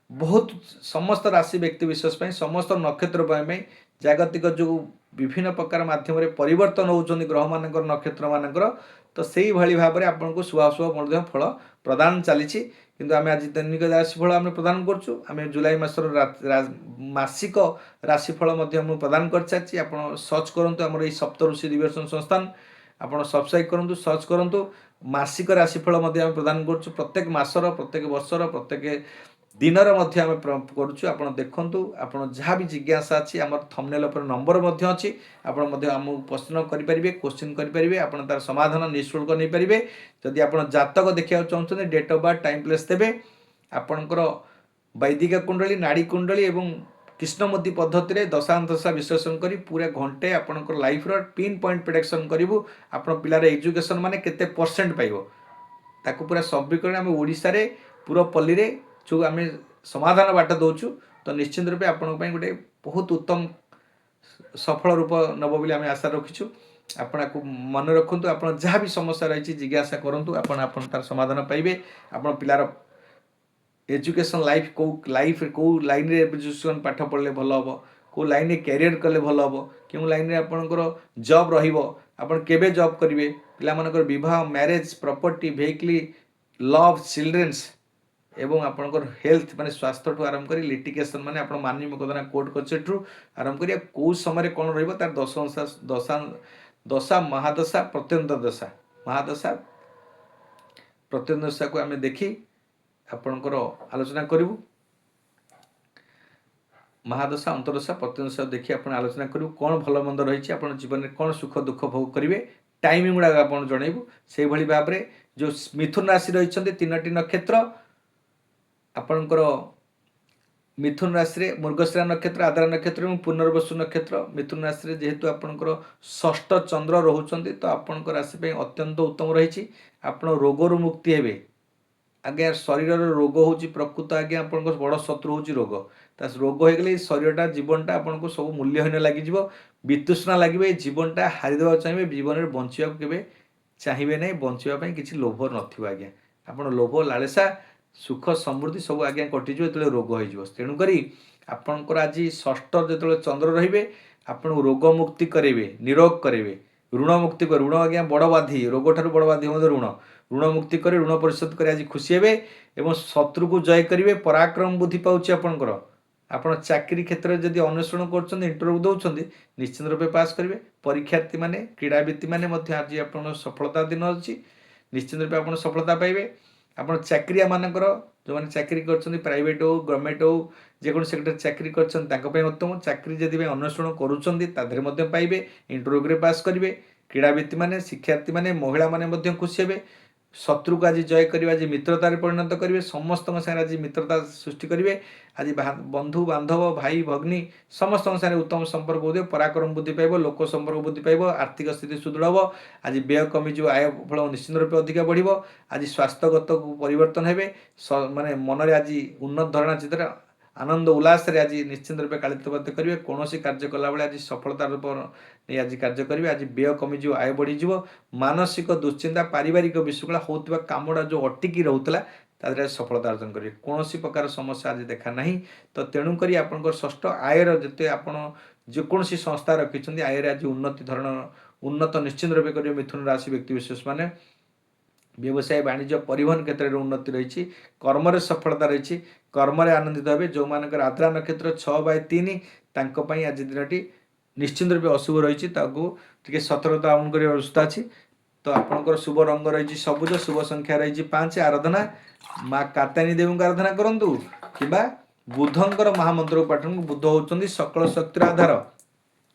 बहुत समस्त राशि व्यक्ति विशेष समस्त नक्षत्र जागतिक जो विभिन्न प्रकार माध्यम परिवर्तन होउछन्ती ग्रह मान नक्षत्र मानकर तो से भाई भाव में आपको शुभाशुभ फल प्रदान चली किंतु आम आज दैनिक राशिफल आम प्रदान करें जुलाई मासर मासिक राशिफल प्रदान कर सारी आप सर्च करूँ आम ये सप्तऋषि दिव्यदर्शन संस्थान आप सब्सक्राइब करूँ सर्च करूँ मासिक राशिफल प्रदान करुँ प्रत्येक मासर प्रत्येक वर्षर प्रत्येक दिनर आम करुँ आप देखूँ आप जहाँ भी जिज्ञासा अच्छी आम थंबनेल पर नंबर अच्छी आपमको प्रश्न करेंगे क्वेश्चन करेंगे आप तार समाधान निःशुल्क नहीं पारे जदि आप जातक देखा चाहते date of birth time place देवे आपणकर वैदिक कुंडली नाड़ी कुंडली एवं कृष्णमूर्ति पद्धति दशांतशा विश्लेषण करी पूरा घंटे आपणकर लाइफ पिन पॉइंट प्रेडिक्शन करूँ आप पिलार एजुकेशन माने केते परसेंट पाइबो ताकू पूरा समीकरण आम ओडिशा रे पूरा पल्ली रे जो आम समाधान बाट दौचु तो निश्चित रूपे आपण गोटे बहुत उत्तम सफल रूप नब बोली आम आशा रखीचु आपको मन रखु आप जहाँ भी समस्या रही जिज्ञासा करूँ आप तार समाधान पाइबे आप पिलार एजुकेशन लाइफ कौ लाइन रे एजुकेशन पाठ पढ़ले भल हम कौ लाइन रे कैरियर कले भल हम क्यों लाइन रे आपणकर जॉब रहिबो आपण केबे जॉब करिवे पिला मानकर विवाह marriage property vehicle love children's एवं आपणकर हेल्थ माने स्वास्थ्य ठू आरंभ करी लिटिगेशन माने आपण माननीय मकदना कोर्ट कचेरी आरंभ करिया कौ समय कौन रहिबो तार दशा महादशा प्रत्यंत दशा महादशा प्रत्यंत दशा को आम देखी आपणकर आलोचना करूँ महादशा अंतरदशा प्रत्यंतदशा देखिए आप आलोचना करूँ कौन भल मंद रही आप जीवन में कौन सुख दुख भोग करेंगे टाइमिंग गुड़ाक आप जनइबू से भाव में जो मिथुन राशि रही 3टी नक्षत्र आपणकर मिथुन राशि रे मृगशिरा नक्षत्र आद्रा नक्षत्र और पुनर्वसु नक्षत्र मिथुन राशि रे जेहेतु आपणकर षष्ठ चंद्र रोचंती तो आपण राशि अत्यंत उत्तम रही आप रोगरु मुक्ति हेबे आज्ञा शरीर रोग होची प्रकृत आज्ञा आपन बड़ शत्रु होची रोग ता रोग हो गले शरीरटा जीवनटा आपन सब मूल्यहीन लगी वितृष्णा लगे जीवनटा हारिदेवा चाहिए जीवन में बंचा के चाहिए ना बंचापी किसी लोभ नथिबो आज्ञा आपन लोभ लालसा सुख समृद्धि सब आज्ञा कटिज जो रोग हो तेणुक आपणकर आज षष्ठ जो चंद्र रे आपन रोग मुक्ति करेंगे निरोग करेंगे ऋण मुक्ति कर ऋण आज्ञा बड़ बाधि रोग ठार बड़ बाधि ऋण ऋण मुक्ति कर ऋण परिशोध कर आज खुशी हे एवं शत्रु को जय करेंगे पराक्रम बुद्धि पाँच आपणकर ଆପଣ ଚାକିରି କ୍ଷେତ୍ରରେ ଯଦି ଅନ୍ୱେଷଣ କରୁଛନ୍ତି ଇଣ୍ଟରଭ୍ୟୁ ଦେଉଛନ୍ତି ନିଶ୍ଚିତ ରୂପେ ପାସ୍ କରିବେ ପରୀକ୍ଷାର୍ଥୀମାନେ କ୍ରୀଡ଼ାବିତ୍ମାନେ ମଧ୍ୟ ଆଜି ଆପଣଙ୍କ ସଫଳତା ଦିନ ଅଛି ନିଶ୍ଚିତ ରୂପେ ଆପଣ ସଫଳତା ପାଇବେ ଆପଣ ଚାକିରିଆ ମାନଙ୍କର ଯେଉଁମାନେ ଚାକିରି କରିଛନ୍ତି ପ୍ରାଇଭେଟ୍ ହେଉ ଗଭର୍ଣ୍ଣମେଣ୍ଟ ହେଉ ଯେକୌଣସି ସେକ୍ଟର ଚାକିରି କରିଛନ୍ତି ତାଙ୍କ ପାଇଁ ଉତ୍ତମ ଚାକିରି ଯଦି ପାଇଁ ଅନ୍ୱେଷଣ କରୁଛନ୍ତି ତା ଦେହରେ ମଧ୍ୟ ପାଇବେ ଇଣ୍ଟରଭ୍ୟୁରେ ପାସ୍ କରିବେ କ୍ରୀଡ଼ାବିତ୍ମାନେ ଶିକ୍ଷାର୍ଥୀମାନେ ମହିଳାମାନେ ମଧ୍ୟ ଖୁସି ହେବେ शत्रु को आज जय करेंगे आज मित्रतार परिणत करेंगे समस्त आज मित्रता सृष्टि करेंगे आज बंधु बांधव भाई भग्नी समस्त उत्तम संपर्क बुद्धि पराक्रम बुद्धि पाइब लोक संपर्क बुद्धि पाइब आर्थिक स्थिति सुदृढ़ हम आज व्यय कमिज आय फल निश्चित रूप अधिक बढ़ आज स्वास्थ्यगत परिवर्तन हे माने मन में आज उन्नत धारणा चिंता आनंद उल्लास आज निश्चित रूप कालितबाद करेंगे कौन कार्य कला बेले आज सफलता रूप नहीं आज कार्य करेंगे आज व्यय कमिज आय बढ़ीज मानसिक दुश्चिंता पारिवारिक विशृंखला होता कमटा जो अटिकी रोला तादर सफलता अर्जन करेंगे कौन प्रकार समस्या आज देखा ना तो तेणुक आप षष्ठ आयर जिते आप जेकोसी संस्था रखी आयर आज उन्नति धरण उन्नत निश्चित रूप करेंगे मिथुन राशि व्यक्ति विशेष मैंने व्यवसाय वाणिज्य परिवहन क्षेत्र में उन्नति रही कर्म सफलता रही कर्म आनंदित हे जो मानकर आद्रा नक्षत्र 6/3 आज दिन टी निश्चित रूप अशुभ रही टे सतर्कता अवलम्बन कर आवश्यकता अच्छी तो आपंकर शुभ रंग रही सबुज शुभ संख्या रही 5 आराधना माँ कात्यायनी देवी को आराधना करूँ कि बुधंकर महामंत्र को पाठ बुध होती सकल शक्तिर आधार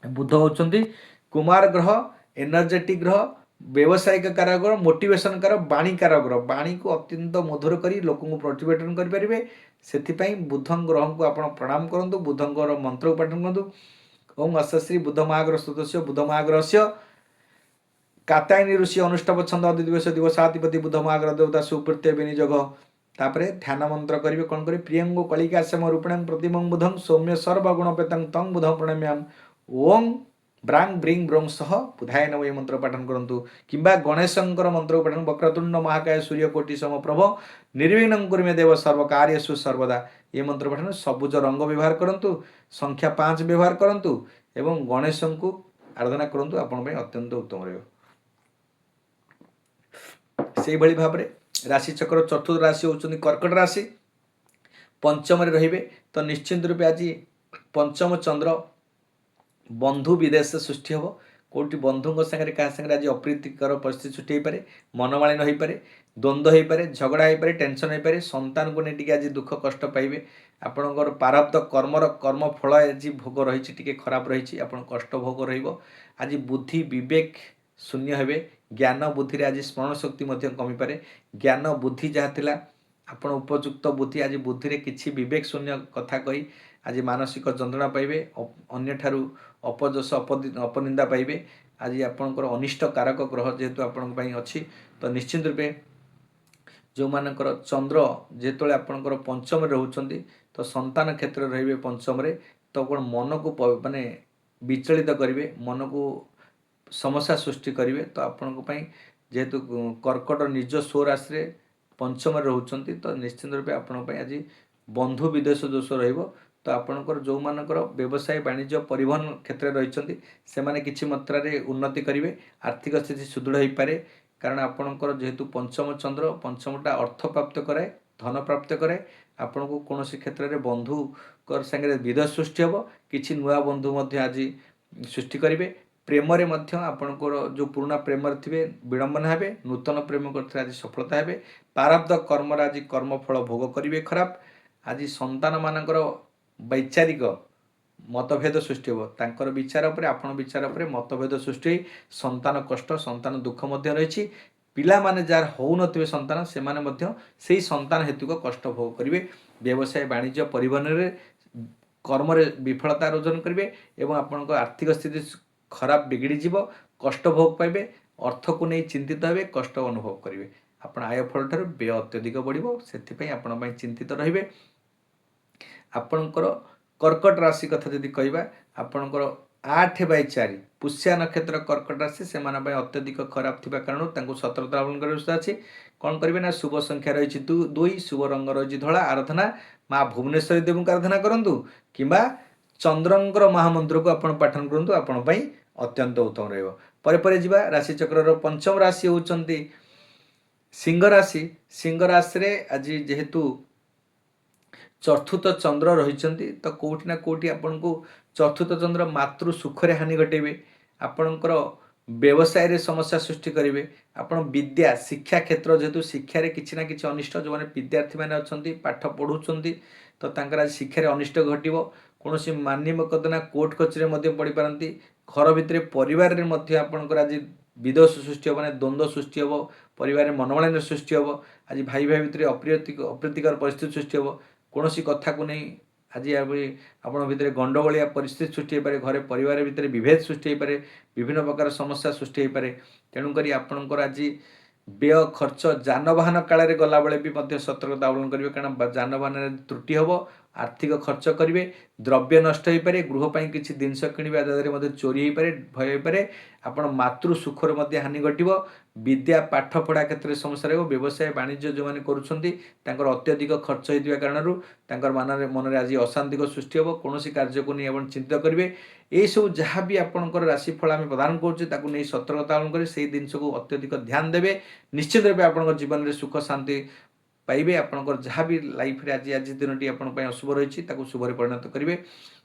बुध होती कुमार ग्रह एनर्जेटिक ग्रह व्यावसायिक कारगर मोटिवेशन कार बाणी कारगर बाणी को अत्यंत मधुर कर लोक मोटिवेशन करेंगे से बुध ग्रह को आप प्रणाम करूँ बुधंकर मंत्र को पाठ करूँ ओम अश्री बुध महाग्रह सदस्य बुध महाग्रह से कात्यायनी ऋषि अनुष्ठाप छंद अधिदिवस दिवसाधिपति बुध महाग्रह देवता सुप्रत्य विनिजोग तापर ध्यान मंत्र करेंगे कौन करें प्रियंगो कलिकाश्यम रूपिण प्रतिमं बुधं सौम्य सर्वगुणपेतं तं बुधं प्रणम्याम ओम ब्रांग ब्रिंग ब्रोंग सह बुधाय नम ये मंत्र पाठन करूँ कि गणेशंकर मंत्र पाठन वक्रतुंड महाकाय सूर्यकोटि समप्रभ निर्विघ्नं कुरु देव सर्वकार्येषु सर्वदा ये मंत्र पाठन सबुज रंग व्यवहार करूँ संख्या 5 व्यवहार करूँ एवं गणेश को आराधना करूँ आपण अत्यंत उत्तम रही भाव में राशि चक्र चतुर्थ राशि होती कर्कट राशि पंचम रे तो निश्चित रूपे आज पंचम चंद्र बंधु विदेश सृष्टि हम कौटी बंधु सागर क्या सागर आज अप्रीतिकर परिस्थिति सृष्टि हो पाए मनमालिन हो पाए द्वंद्व हो पाए झगड़ा हो पाए टेंशन हो पाए संतान को नहीं आज दुख कष्ट पाइबे आपणकर प्रारब्ध कर्म फल आज भोग रही टी खराब रही आप कष्ट भोग रज बुद्धि विवेक शून्य हे ज्ञान बुद्धि आज स्मरण शक्ति कमी पारे ज्ञान बुद्धि जहाँ थिला आपण उपयुक्त बुद्धि आज बुद्धि रे किछि विवेक शून्य कथा कही आज मानसिक जंत्रणा पाइबे अन्य ठारू अपजस अपनिंदा पाइबे आज आपणकर अनिष्ट कारक ग्रह जेहेतु आपण अच्छी तो निश्चित रूपे जो मानकर चंद्र जेतोले आपणकर पंचम रहउछंती तो संतान क्षेत्र रहिबे पंचम रे तो कोन मन को माने विचलित करिवे मन को समस्या सृष्टि करिवे तो आपण जेहेतु कर्कट निज स्व राशि रे पंचम रहउछंती तो निश्चित रूपे आपण आज बंधु विदेश दोष रहिबो तो आपणकर जो मानकर व्यवसाय वाणिज्य परिवहन क्षेत्र रही से माने किछि मात्रा रे उन्नति करिवे आर्थिक स्थिति सुदृढ़ हो पारे कारण आपणकर जेहेतु पंचम चंद्र पंचमटा अर्थ प्राप्त कराए धन प्राप्त कराए आपण को कौन क्षेत्र में बंधु संगे विध सृष्टि हम किछि नुआ बंधु मध्य आज सृष्टि करेंगे प्रेम रे मध्य आपणकर जो पुराना प्रेम थे विडंबना हे नूतन प्रेम करते आज सफलता हे प्रारब्ध कर्म आज कर्मफल भोग करेंगे खराब आज संतान मानकर वैचारिक मतभेद सृष्टि हो तांकर विचार पर आपण विचार पर मतभेद सृष्टि संतान कष्ट संतान दुख मध्य रही पिला माने जार हो नथिबे संतान से माने मध्य सेही संतान हेतु को कष्ट भोग करिवे व्यवसाय वाणिज्य परिवहन रे कर्म रे विफलता अर्जन करिवे एवं आपनको आर्थिक स्थिति खराब बिगड़ी जीव कष्ट भोग पाइबे अर्थ को नहीं चिंतित हेबे कष्ट अनुभव करिवे ଆପଣ ଆୟ ଫଳ ଠାରୁ ବ୍ୟୟ ଅତ୍ୟଧିକ ବଢ଼ିବ, ସେଥିପାଇଁ ଆପଣଙ୍କ ପାଇଁ ଚିନ୍ତିତ ରହିବେ। ଆପଣଙ୍କର କର୍କଟ ରାଶି କଥା ଯଦି କହିବା, ଆପଣଙ୍କର 8/4 ପୁଷ୍ୟା ନକ୍ଷତ୍ର କର୍କଟ ରାଶି, ସେମାନଙ୍କ ପାଇଁ ଅତ୍ୟଧିକ ଖରାପ ଥିବା କାରଣରୁ ତାଙ୍କୁ ସତର୍କତା ଅବଲମ୍ବନ କରିବା ବ୍ୟବସ୍ଥା ଅଛି। କ'ଣ କରିବେ ନା, ଶୁଭ ସଂଖ୍ୟା ରହିଛି 2, ଶୁଭ ରଙ୍ଗ ରହିଛି ଧଳା। ଆରାଧନା ମା ଭୁବନେଶ୍ୱରୀ ଦେବୀଙ୍କୁ ଆରାଧନା କରନ୍ତୁ କିମ୍ବା ଚନ୍ଦ୍ରଙ୍କର ମହାମନ୍ତ୍ରକୁ ଆପଣ ପାଠନ କରନ୍ତୁ, ଆପଣଙ୍କ ପାଇଁ ଅତ୍ୟନ୍ତ ଉତ୍ତମ ରହିବ। ପରେ ଯିବା ରାଶିଚକ୍ରର ପଞ୍ଚମ ରାଶି ହେଉଛନ୍ତି ସିଂହ ରାଶି। ସିଂହ ରାଶିରେ ଆଜି ଯେହେତୁ ଚତୁର୍ଥ ଚନ୍ଦ୍ର ରହିଛନ୍ତି, ତ କେଉଁଠି ନା କେଉଁଠି ଆପଣଙ୍କୁ ଚତୁର୍ଥ ଚନ୍ଦ୍ର ମାତୃ ସୁଖରେ ହାନି ଘଟେଇବେ। ଆପଣଙ୍କର ବ୍ୟବସାୟରେ ସମସ୍ୟା ସୃଷ୍ଟି କରିବେ। ଆପଣ ବିଦ୍ୟା ଶିକ୍ଷା କ୍ଷେତ୍ର, ଯେହେତୁ ଶିକ୍ଷାରେ କିଛି ନା କିଛି ଅନିଷ୍ଟ, ଯେଉଁମାନେ ବିଦ୍ୟାର୍ଥୀମାନେ ଅଛନ୍ତି ପାଠ ପଢ଼ୁଛନ୍ତି, ତ ତାଙ୍କର ଆଜି ଶିକ୍ଷାରେ ଅନିଷ୍ଟ ଘଟିବ। କୌଣସି ମାନି ମକଦ୍ଦମା କୋର୍ଟ କଚେରୀରେ ମଧ୍ୟ ପଡ଼ିପାରନ୍ତି। ଘର ଭିତରେ ପରିବାରରେ ମଧ୍ୟ ଆପଣଙ୍କର ଆଜି ବିଦୋଷ ସୃଷ୍ଟି ହେବ, ମାନେ ଦ୍ୱନ୍ଦ୍ୱ ସୃଷ୍ଟି ହେବ। ପରିବାରରେ ମନୋମାଳିନ୍ୟ ସୃଷ୍ଟି ହେବ। ଆଜି ଭାଇ ଭିତରେ ଅପ୍ରୀତିକର ପରିସ୍ଥିତି ସୃଷ୍ଟି ହେବ। କୌଣସି କଥାକୁ ନେଇ ଆଜି ଆପଣଙ୍କ ଭିତରେ ଗଣ୍ଡଗୋଳିଆ ପରିସ୍ଥିତି ସୃଷ୍ଟି ହୋଇପାରେ। ଘରେ ପରିବାର ଭିତରେ ବିଭେଦ ସୃଷ୍ଟି ହୋଇପାରେ। ବିଭିନ୍ନ ପ୍ରକାର ସମସ୍ୟା ସୃଷ୍ଟି ହୋଇପାରେ। ତେଣୁକରି ଆପଣଙ୍କର ଆଜି ବ୍ୟୟ ଖର୍ଚ୍ଚ ଯାନବାହନ କାଳରେ ଗଲାବେଳେ ବି ମଧ୍ୟ ସତର୍କତା ଅବଲମ୍ବନ କରିବେ, କାରଣ ଯାନବାହନରେ ତ୍ରୁଟି ହେବ, ଆର୍ଥିକ ଖର୍ଚ୍ଚ କରିବେ, ଦ୍ରବ୍ୟ ନଷ୍ଟ ହୋଇପାରେ, ଗୃହ ପାଇଁ କିଛି ଜିନିଷ କିଣିବା ଯାହାଦ୍ୱାରା ମଧ୍ୟ ଚୋରି ହୋଇପାରେ, ଭୟ ହୋଇପାରେ। ଆପଣ ମାତୃ ସୁଖରେ ମଧ୍ୟ ହାନି ଘଟିବ। ବିଦ୍ୟା ପାଠପଢ଼ା କ୍ଷେତ୍ରରେ ସମସ୍ୟା ରହିବ। ବ୍ୟବସାୟ ବାଣିଜ୍ୟ ଯେଉଁମାନେ କରୁଛନ୍ତି, ତାଙ୍କର ଅତ୍ୟଧିକ ଖର୍ଚ୍ଚ ହୋଇଥିବା କାରଣରୁ ତାଙ୍କର ମନରେ ଆଜି ଅଶାନ୍ତିକ ସୃଷ୍ଟି ହେବ। କୌଣସି କାର୍ଯ୍ୟକୁ ନେଇ ଆପଣ ଚିନ୍ତିତ କରିବେ। ଏହିସବୁ ଯାହା ବି ଆପଣଙ୍କର ରାଶିଫଳ ଆମେ ପ୍ରଦାନ କରୁଛେ, ତାକୁ ନେଇ ସତର୍କତା ଅବଲମ୍ବନ କରି ସେହି ଜିନିଷକୁ ଅତ୍ୟଧିକ ଧ୍ୟାନ ଦେବେ। ନିଶ୍ଚିତ ଭାବେ ଆପଣଙ୍କ ଜୀବନରେ ସୁଖ ଶାନ୍ତି ପାଇବେ। ଆପଣଙ୍କର ଯାହା ବି ଲାଇଫରେ ଆଜି ଦିନଟି ଆପଣଙ୍କ ପାଇଁ ଅଶୁଭ ରହିଛି, ତାକୁ ଶୁଭରେ ପରିଣତ କରିବେ।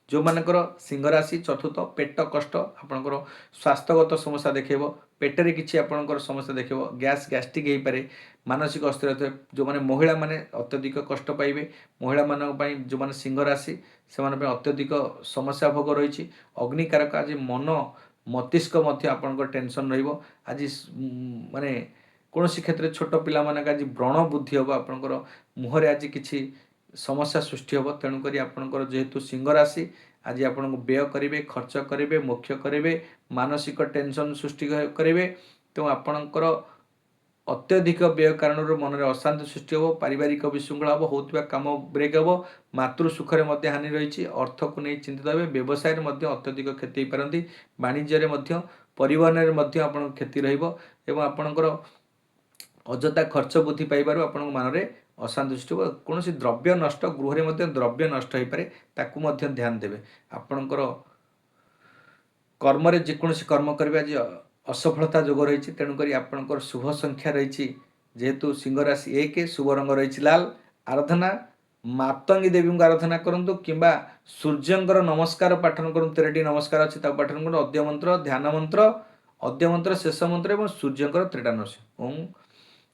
ଯେଉଁମାନଙ୍କର ସିଂହ ରାଶି ଚତୁର୍ଥ, ପେଟ କଷ୍ଟ, ଆପଣଙ୍କର ସ୍ୱାସ୍ଥ୍ୟଗତ ସମସ୍ୟା ଦେଖାଇବ। ପେଟରେ କିଛି ଆପଣଙ୍କର ସମସ୍ୟା ଦେଖାଇବ, ଗ୍ୟାଷ୍ଟ୍ରିକ୍ ହୋଇପାରେ, ମାନସିକ ଅସ୍ଥିରତା। ଯେଉଁମାନେ ମହିଳାମାନେ ଅତ୍ୟଧିକ କଷ୍ଟ ପାଇବେ। ମହିଳାମାନଙ୍କ ପାଇଁ ଯେଉଁମାନେ ସିଂହ ରାଶି, ସେମାନଙ୍କ ପାଇଁ ଅତ୍ୟଧିକ ସମସ୍ୟା ଭୋଗ ରହିଛି। ଅଗ୍ନିକାରକ ଆଜି ମନ ମସ୍ତିଷ୍କ ମଧ୍ୟ ଆପଣଙ୍କର ଟେନସନ୍ ରହିବ। ଆଜି ମାନେ କୌଣସି କ୍ଷେତ୍ରରେ ଛୋଟ ପିଲାମାନଙ୍କ ଆଜି ବ୍ରଣ ବୃଦ୍ଧି ହେବ। ଆପଣଙ୍କର ମୁହଁରେ ଆଜି କିଛି ସମସ୍ୟା ସୃଷ୍ଟି ହେବ। ତେଣୁକରି ଆପଣଙ୍କର ଯେହେତୁ ସିଂହ ରାଶି, ଆଜି ଆପଣଙ୍କୁ ବ୍ୟୟ କରିବେ, ଖର୍ଚ୍ଚ କରିବେ, ମୋକ୍ଷ କରିବେ, ମାନସିକ ଟେନସନ୍ ସୃଷ୍ଟି କରିବେ। ତେଣୁ ଆପଣଙ୍କର ଅତ୍ୟଧିକ ବ୍ୟୟ କାରଣରୁ ମନରେ ଅଶାନ୍ତି ସୃଷ୍ଟି ହେବ, ପାରିବାରିକ ବିଶୃଙ୍ଖଳା ହେବ, ହେଉଥିବା କାମ ବ୍ରେକ୍ ହେବ, ମାତୃ ସୁଖରେ ମଧ୍ୟ ହାନି ରହିଛି। ଅର୍ଥକୁ ନେଇ ଚିନ୍ତିତ ହେବେ। ବ୍ୟବସାୟରେ ମଧ୍ୟ ଅତ୍ୟଧିକ କ୍ଷତି ହୋଇପାରନ୍ତି। ବାଣିଜ୍ୟରେ ମଧ୍ୟ, ପରିବହନରେ ମଧ୍ୟ ଆପଣଙ୍କ କ୍ଷତି ରହିବ ଏବଂ ଆପଣଙ୍କର ଅଯଥା ଖର୍ଚ୍ଚ ବୃଦ୍ଧି ପାଇବାରୁ ଆପଣଙ୍କ ମନରେ ଅଶାନ୍ତି ସୃଷ୍ଟି ହେବ। କୌଣସି ଦ୍ରବ୍ୟ ନଷ୍ଟ, ଗୃହରେ ମଧ୍ୟ ଦ୍ରବ୍ୟ ନଷ୍ଟ ହୋଇପାରେ, ତାକୁ ମଧ୍ୟ ଧ୍ୟାନ ଦେବେ। ଆପଣଙ୍କର କର୍ମରେ ଯେକୌଣସି କର୍ମ କରିବେ ଆଜି ଅସଫଳତା ଯୋଗ ରହିଛି। ତେଣୁକରି ଆପଣଙ୍କର ଶୁଭ ସଂଖ୍ୟା ରହିଛି ଯେହେତୁ ସିଂହ ରାଶି 1, ଶୁଭ ରଙ୍ଗ ରହିଛି ଲାଲ। ଆରାଧନା ମାତଙ୍ଗୀ ଦେବୀଙ୍କୁ ଆରାଧନା କରନ୍ତୁ କିମ୍ବା ସୂର୍ଯ୍ୟଙ୍କର ନମସ୍କାର ପାଠନ କରନ୍ତୁ। 13ଟି ନମସ୍କାର ଅଛି, ତାକୁ ପାଠନ କରନ୍ତୁ। ଅଦ୍ୟ ମନ୍ତ୍ର, ଧ୍ୟାନ ମନ୍ତ୍ର, ଅଦ୍ୟ ମନ୍ତ୍ର ଶେଷ ମନ୍ତ୍ର ଏବଂ ସୂର୍ଯ୍ୟଙ୍କର 3ଟା ନମସ୍କାର। ଓಂ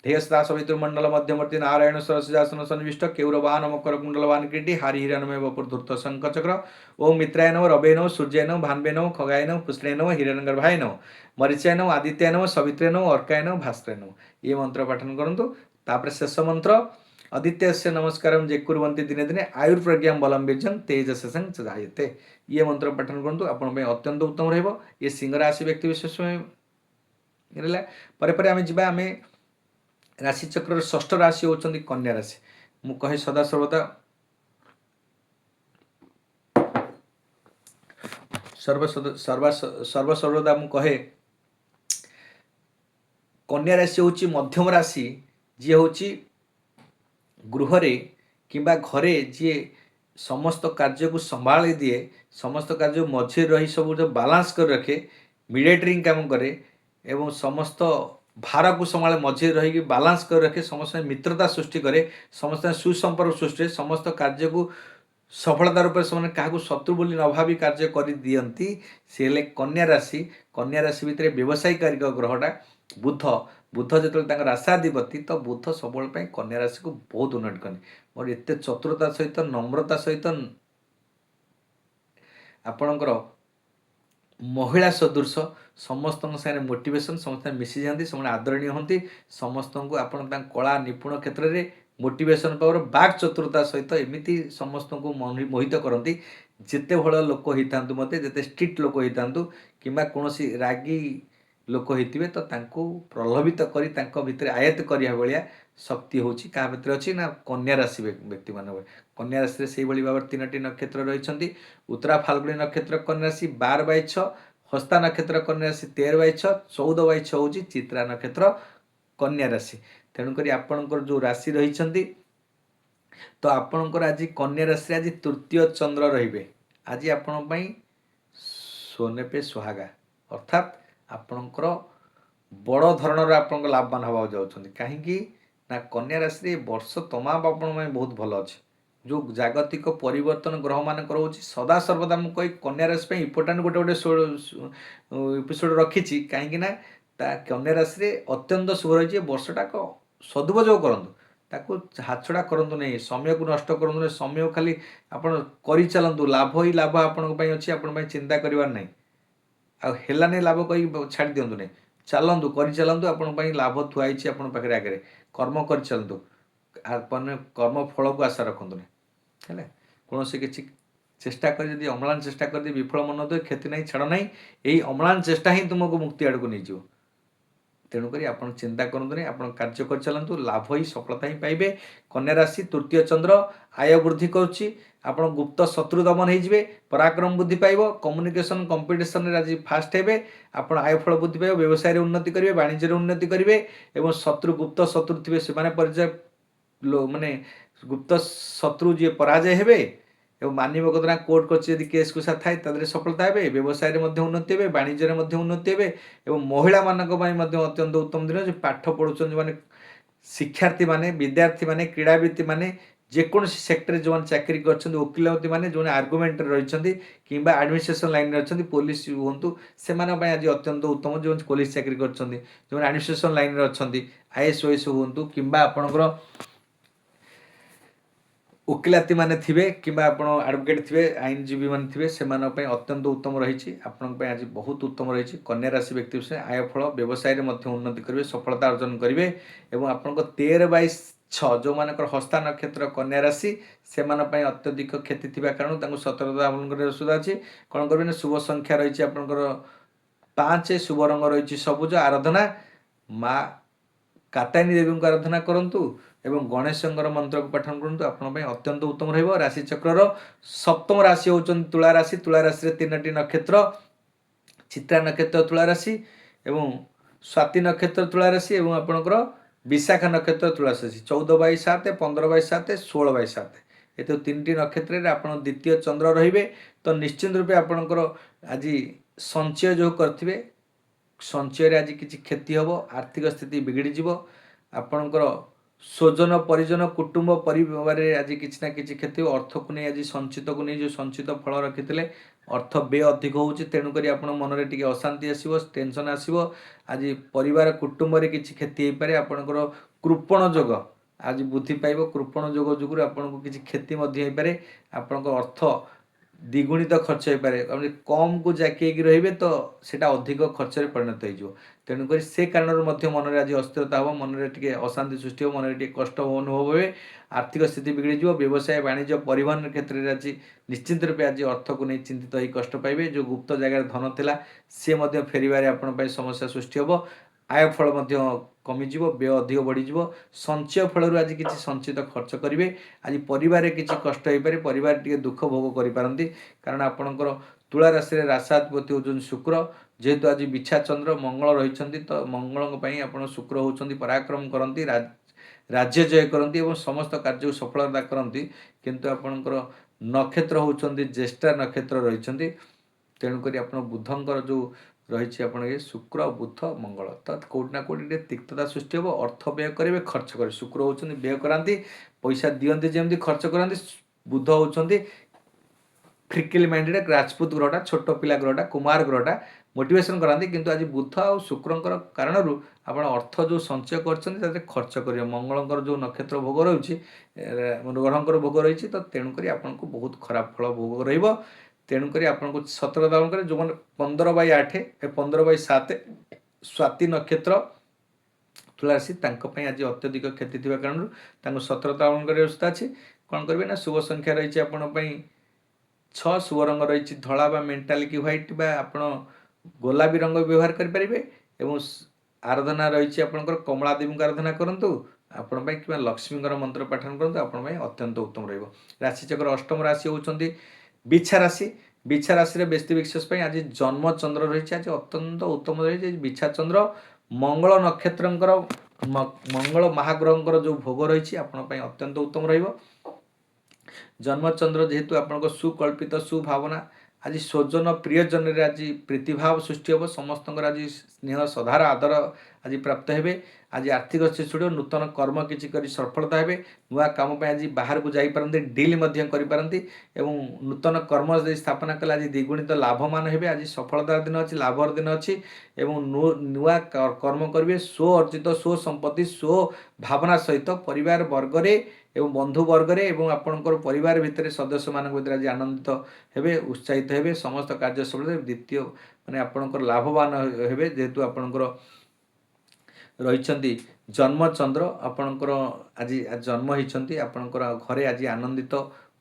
ध्येयस्ता सवितुर्मंडल मध्यवर्ती नारायण सरसिजासन सन्निविष्ट केौरवान मकर कुंडलवान किरीटी हरि हिरण्यमय वपुर्धूर्त शंखचक्र। ओं मित्राय नमः, रवे नमः, सूर्याय नमः, भान्वे नमः, खगाय नमः, पुष्णे नमः, हिरण्यगर्भाय नमः, मरीचाय नमः, आदित्याय नमः, सवित्रे नमः, अर्काय नमः, भास्कराय नमः। ये मंत्र पठन करंतु। तापर शेष मंत्र आदित्यस्य नमस्कारं जे कुर्वन्ति दिने दिने आयुर्प्रज्ञां बलं वीर्यं तेजसं च जायते। ये मंत्र पठन करंतु, आपण पे अत्यंत उत्तम रहइबो। ये सिंह राशि व्यक्ति विशेष में रहला। परे आमे जिबा आमे राशिचक्र षष्ठ राशि होती कन्या राशि। मु कहे सदा सर्वदा सर्वदा मु कहे कन्या राशि हूँ मध्यम राशि, जी हूँ गृहरे किंबा घरे जी समस्त कार्य को संभाली दिए, समस्त कार्य मझे रही सब जो बालांस कर रखे, मीडिएटरिंग काम करे एवं समस्त भार को संभाले मझे रही बालांस कर रखे, समस्त मित्रता सृष्टि करे, समस्त सुसंपर्क सृष्टि, समस्त कार्य को सफलता रूप से क्या शत्रु बोली न भावी कार्य कर दियंती। सी हेले कन्या राशि। कन्या राशि भितर व्यवसायिक ग्रहटा बुध। बुध जो राशाधिपति, तो बुध सब कन्या राशि को बहुत उन्नति करे। मोर एत चतुरता सहित नम्रता सहित आपणकर महिला सदृश समस्त सारे मोटिवेशन, समस्त मिसी जाती, सब आदरणीय होती। समस्त को आपण कला निपुण क्षेत्र में मोटिवेशन पावर बाक चतुरता सहित एमती समस्त को मोहित करती। जिते भल लोक होता मत, जिते स्ट्रिक्ट लोक होता कि कौन रागी लोक होइतिबे तो तांको प्रलोभित करी तांको भितरे आयत्त करिया भलिया शक्ति होउची का भितरे अछि ना कन्या राशि व्यक्ति मान कन्या राशि से भली भाव 3टी नक्षत्र रहिछंती उत्तरा फाल्गुनी नक्षत्र कन्या राशि 12/6 हस्ता नक्षत्र कन्या राशि 13/6 14/6 होउची चित्रा नक्षत्र कन्या राशि तेणुकरी आपणकर जो राशि रहिछंती तो आपणकर आज कन्या राशि आज तृतीय चंद्र रहिबे आज आपण पई सोने पे सुहागा अर्थात आपणकर बड़ धरणर आपण लाभवान हवा जाउछंती काहेकि ना कन्या राशि वर्ष तमाम आपण में बहुत भल अछि जो जागतिक परिवर्तन ग्रह मान होची सदा सर्वदा मु कहि कन्या राशि पे इम्पोर्टेंट गोटे गोटे एपिसोड रखिछि काहेकि ना ता कन्या राशि रे अत्यंत शुभ रही वर्षटा को सदुपयोग करंतु ताकू हाथछड़ा करंतु नहीं समय को नष्ट करंतु नहीं समय खाली आपण करि चलंतु लाभ ही लाभ आपण पई अछि आपण पई चिंता करिवार नहीं आ हेला नहीं लाभ कहि छाड़ी दियंतु नहीं चलंतु करि चलंतु आपण पई लाभ थुआइछि आपण पाखरे आगरे कर्म करि चलंतु आपन कर्म फल को आशा रखंतु नहीं हेले कोनोसी किछि चेष्टा कर यदि अम्लान चेष्टा कर दे विफल मन दे क्षति नहीं छाड़ नहीं यही अम्लान चेष्टा ही तुमको मुक्ति आड़ को नहीं जीव तेणुक आप चिंता करते नहीं आप कार्य कर चलतु लाभ ही सफलता ही पाइबे कन्या राशि तृतीय चंद्र आय वृद्धि करुच्ची आप गुप्त शत्रु दमन हो पराक्रम बुद्धि पाइब कम्युनिकेशन कंपिटिशन आज फास्ट हे आप आय फल बुद्धि पाइब व्यवसाय उन्नति करेंगे वाणिज्य उन्नति करेंगे और शत्रु गुप्त शत्रु थे से परिचय माने गुप्त शत्रु जी पराजय हे एवं मानव कदना कोर्ट कचेरी केस कुसा थाए तादरे सफलता हे व्यवसाय उन्नति हे वाणिज्य उन्नति हे एवं महिला मानक अत्यंत उत्तम दिन जो पाठ पढ़ुं माने शिक्षार्थी माने विद्यार्थी माने क्रीड़ाविद माने जेकोसी सेक्टर जो चाकरी कर वकिलती माने जो आर्गुमेंट रही कि एडमिनिस्ट्रेशन लाइन में अच्छा पुलिस हूँ से आज अत्यंत उत्तम जो पुलिस चाकरी कर जो एडमिनिस्ट्रेशन लाइन में अच्छा IAS हूँ कि आपणकर वकिलाती माने थिबे किबा आपण एडवोकेट थिबे आईनजीवी माने थिबे सेमानक अत्यंत उत्तम रही आपन आज बहुत उत्तम रही कन्या राशि व्यक्ति से आय फल व्यवसाय रे मध्य उन्नति करेंगे सफलता अर्जन करेंगे और आपन 13/6 जो मानकर हस्ता नक्षत्र कन्या राशि से अत्यधिक क्षति थिबा कारण सतर्कता अवलंबन असुविधा अच्छी कौन करेंगे शुभ संख्या रही आपंकर 5 शुभ रंग रही सबुज आराधना माँ कात्यायनी देवी को आराधना करंतु एवं गणेश मंत्र को पठन करूँ आप अत्यंत उत्तम राशि चक्र सप्तम राशि होती तुला राशि 3टी नक्षत्र चित्रा नक्षत्र तुला राशि एवं स्वाति नक्षत्र तुला राशि एवं आपणकर विशाखा नक्षत्र तुला राशि 14/7 15/7 16/7 ये तो 3टी नक्षत्र आप द्वितीय चंद्र रे तो निश्चित रूपे आपणकर आज संचय जो करेंगे संचय आज किसी क्षति हम आर्थिक स्थिति बिगड़ी आपणकर स्वजन परिजन कुटुंब परिवार आज किसी ना कि क्षति अर्थ को नहीं आज संचित को नहीं जो संचित फल रखी अर्थ व्यय अधिक होची तेणुक मन में टी अशांति आसो टेंशन आसो आज परिवार कुटुंब किसी क्षति हो पारे आपणकर कृपण जोग आज बुद्धि पाइब कृपण जोग जुगुर आपको किसी क्षति हो पारे आपणकर अर्थ द्विगुणित खर्च हो पारे कम को जाके रे तो सेटा अधिक खर्च परिणत हो तेणुक से कारण मन में आज अस्थिरता हम मन में टी अशांति सृष्टि हो मन में टी कष्ट अनुभव हुए आर्थिक स्थिति बिगड़ी व्यवसाय वाणिज्य परिवहन क्षेत्र में आज निश्चित रूप आज अर्थ को नहीं चिंतित हो कष्ट पाइबे जो गुप्त जगह धन थिला सी फेरबार आपण समस्या सृष्टि हम आय फल कमिज व्यय अधिक बढ़ी संचय फल आज किसी संचित खर्च करेंगे आज परिवार किसी कष्ट हो पारे परिवार टी दुख भोग करें कारण आपणकर तुला राशि राशाधिपति होती शुक्र जेहेतु आज बिछा चंद्र मंगल रही तो मंगल आप शुक्र होती पराक्रम करती राज्य जय करती समस्त कार्य सफलता करती किंतु आपणकर नक्षत्र होती ज्येष्ठा नक्षत्र रही तेणुक आप बुधंकर जो रही आप शुक्र बुध मंगल तो कौटना कौटी तिक्तता सृष्टि हम अर्थ व्यय करेंगे खर्च करेंगे शुक्र होती व्यय कराती पैसा दिखती जमी खर्च कराती बुध होती फ्रिकिल माइंडेड राजपूत ग्रहटा छोट पिला ग्रहटा कुमार ग्रहटा मोटिवेशन कराती किंतु आज बुध आ शुक्रंकर कारण आप अर्थ जो संचय कर खर्च करेंगे मंगलंकर जो नक्षत्र भोग रही ग्रहंकर भोग रही तो तेणुक आपको बहुत खराब फल भोग रही तेणुक आपको सतर्कता कर जो मैंने 15/8 15/7 स्वाति नक्षत्र तुला राशि आज अत्यधिक क्षति थी कारण सतर्कता अवलंबन अच्छी कौन करेंगे ना शुभ संख्या रही आपंपाई 6 शुभ रंग रही धला मेटालिक ह्वाइट आप गोलाबी रंग व्यवहार करेंगे ଏବଂ ଆରାଧନା ରହିଛି ଆପଣଙ୍କର କମଳା ଦେବୀଙ୍କୁ ଆରାଧନା କରନ୍ତୁ ଆପଣ ପାଇଁ, କିମ୍ବା ଲକ୍ଷ୍ମୀଙ୍କର ମନ୍ତ୍ର ପାଠନ କରନ୍ତୁ ଆପଣ ପାଇଁ ଅତ୍ୟନ୍ତ ଉତ୍ତମ ରହିବ। ରାଶିଚକ୍ର ଅଷ୍ଟମ ରାଶି ହେଉଛନ୍ତି ବିଛା ରାଶି। ବିଛା ରାଶିରେ ବ୍ୟକ୍ତି ବିଶେଷ ପାଇଁ ଆଜି ଜନ୍ମ ଚନ୍ଦ୍ର ରହିଛି, ଆଜି ଅତ୍ୟନ୍ତ ଉତ୍ତମ ରହିଛି। ବିଛା ଚନ୍ଦ୍ର ମଙ୍ଗଳ ନକ୍ଷତ୍ରଙ୍କର ମଙ୍ଗଳ ମହାଗ୍ରହଙ୍କର ଯେଉଁ ଭୋଗ ରହିଛି ଆପଣଙ୍କ ପାଇଁ ଅତ୍ୟନ୍ତ ଉତ୍ତମ ରହିବ। ଜନ୍ମଚନ୍ଦ୍ର ଯେହେତୁ ଆପଣଙ୍କ ସୁକଳ୍ପିତ ସୁଭାବନା, ଆଜି ସ୍ୱଜନ ପ୍ରିୟଜନରେ ଆଜି ପ୍ରୀତିଭାବ ସୃଷ୍ଟି ହେବ। ସମସ୍ତଙ୍କର ଆଜି ସ୍ନେହ ଶ୍ରଦ୍ଧାର ଆଦର ଆଜି ପ୍ରାପ୍ତ ହେବେ। ଆଜି ଆର୍ଥିକ ସ୍ଥିତି, ନୂତନ କର୍ମ କିଛି କରି ସଫଳତା ହେବେ। ନୂଆ କାମ ପାଇଁ ଆଜି ବାହାରକୁ ଯାଇପାରନ୍ତି, ଡିଲ୍ ମଧ୍ୟ କରିପାରନ୍ତି ଏବଂ ନୂତନ କର୍ମ ଯଦି ସ୍ଥାପନା କଲେ ଆଜି ଦ୍ୱିଗୁଣିତ ଲାଭବାନ ହେବେ। ଆଜି ସଫଳତାର ଦିନ ଅଛି, ଲାଭର ଦିନ ଅଛି ଏବଂ ନୂଆ କର୍ମ କରିବେ। ସ୍ୱ ଅର୍ଜିତ ସ୍ୱ ସମ୍ପତ୍ତି ସ୍ୱ ଭାବନା ସହିତ ପରିବାର ବର୍ଗରେ ଏବଂ ବନ୍ଧୁ ବର୍ଗରେ ଏବଂ ଆପଣଙ୍କର ପରିବାର ଭିତରେ ସଦସ୍ୟମାନଙ୍କ ଭିତରେ ଆଜି ଆନନ୍ଦିତ ହେବେ, ଉତ୍ସାହିତ ହେବେ। ସମସ୍ତ କାର୍ଯ୍ୟ ସଫଳ ହେବେ। ଦ୍ୱିତୀୟ ମାନେ ଆପଣଙ୍କର ଲାଭବାନ ହେବେ, ଯେହେତୁ ଆପଣଙ୍କର ରହିଛନ୍ତି ଜନ୍ମଚନ୍ଦ୍ର, ଆପଣଙ୍କର ଆଜି ଜନ୍ମ ହେଇଛନ୍ତି, ଆପଣଙ୍କର ଘରେ ଆଜି ଆନନ୍ଦିତ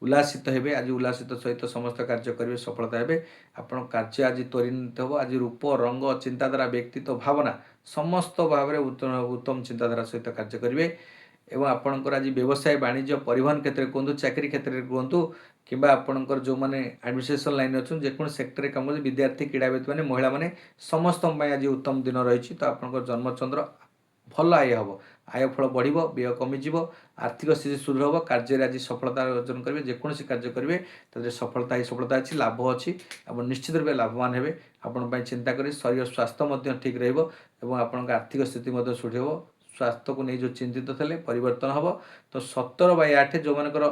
ଉଲ୍ଲାସିତ ହେବେ। ଆଜି ଉଲ୍ଲାସିତ ସହିତ ସମସ୍ତ କାର୍ଯ୍ୟ କରିବେ, ସଫଳତା ହେବେ। ଆପଣଙ୍କ କାର୍ଯ୍ୟ ଆଜି ତ୍ୱରାନ୍ୱିତ ହେବ। ଆଜି ରୂପ ରଙ୍ଗ ଚିନ୍ତାଧାରା ବ୍ୟକ୍ତିତ୍ୱ ଭାବନା ସମସ୍ତ ଭାବରେ ଉତ୍ତମ ଚିନ୍ତାଧାରା ସହିତ କାର୍ଯ୍ୟ କରିବେ ଏବଂ ଆପଣଙ୍କର ଆଜି ବ୍ୟବସାୟ ବାଣିଜ୍ୟ ପରିବହନ କ୍ଷେତ୍ରରେ କୁହନ୍ତୁ, ଚାକିରୀ କ୍ଷେତ୍ରରେ କୁହନ୍ତୁ କିମ୍ବା ଆପଣଙ୍କର ଯେଉଁମାନେ ଆଡମିନିଷ୍ଟ୍ରେସନ ଲାଇନରେ ଅଛନ୍ତି, ଯେକୌଣସି ସେକ୍ଟରରେ କାମ କରୁଛନ୍ତି, ବିଦ୍ୟାର୍ଥୀ କ୍ରୀଡ଼ାବିତମାନେ ମହିଳାମାନେ ସମସ୍ତଙ୍କ ପାଇଁ ଆଜି ଉତ୍ତମ ଦିନ ରହିଛି। ତ ଆପଣଙ୍କର ଜନ୍ମଚନ୍ଦ୍ର ଭଲ ଆୟ ହେବ, ଆୟ ଫଳ ବଢ଼ିବ, ବ୍ୟୟ କମିଯିବ, ଆର୍ଥିକ ସ୍ଥିତି ସୁଦୃଢ଼ ହେବ। କାର୍ଯ୍ୟରେ ଆଜି ସଫଳତା ଅର୍ଜନ କରିବେ, ଯେକୌଣସି କାର୍ଯ୍ୟ କରିବେ ତାଦେହରେ ସଫଳତା ଅଛି, ଲାଭ ଅଛି, ଆପଣ ନିଶ୍ଚିତ ରୂପେ ଲାଭବାନ ହେବେ। ଆପଣଙ୍କ ପାଇଁ ଚିନ୍ତା କରି ଶରୀର ସ୍ୱାସ୍ଥ୍ୟ ମଧ୍ୟ ଠିକ୍ ରହିବ ଏବଂ ଆପଣଙ୍କ ଆର୍ଥିକ ସ୍ଥିତି ମଧ୍ୟ ସୁଦୃଢ଼ ହେବ। ସ୍ୱାସ୍ଥ୍ୟକୁ ନେଇ ଯେଉଁ ଚିନ୍ତିତ ଥିଲେ ପରିବର୍ତ୍ତନ ହେବ। ତ 17/8 ଯେଉଁମାନଙ୍କର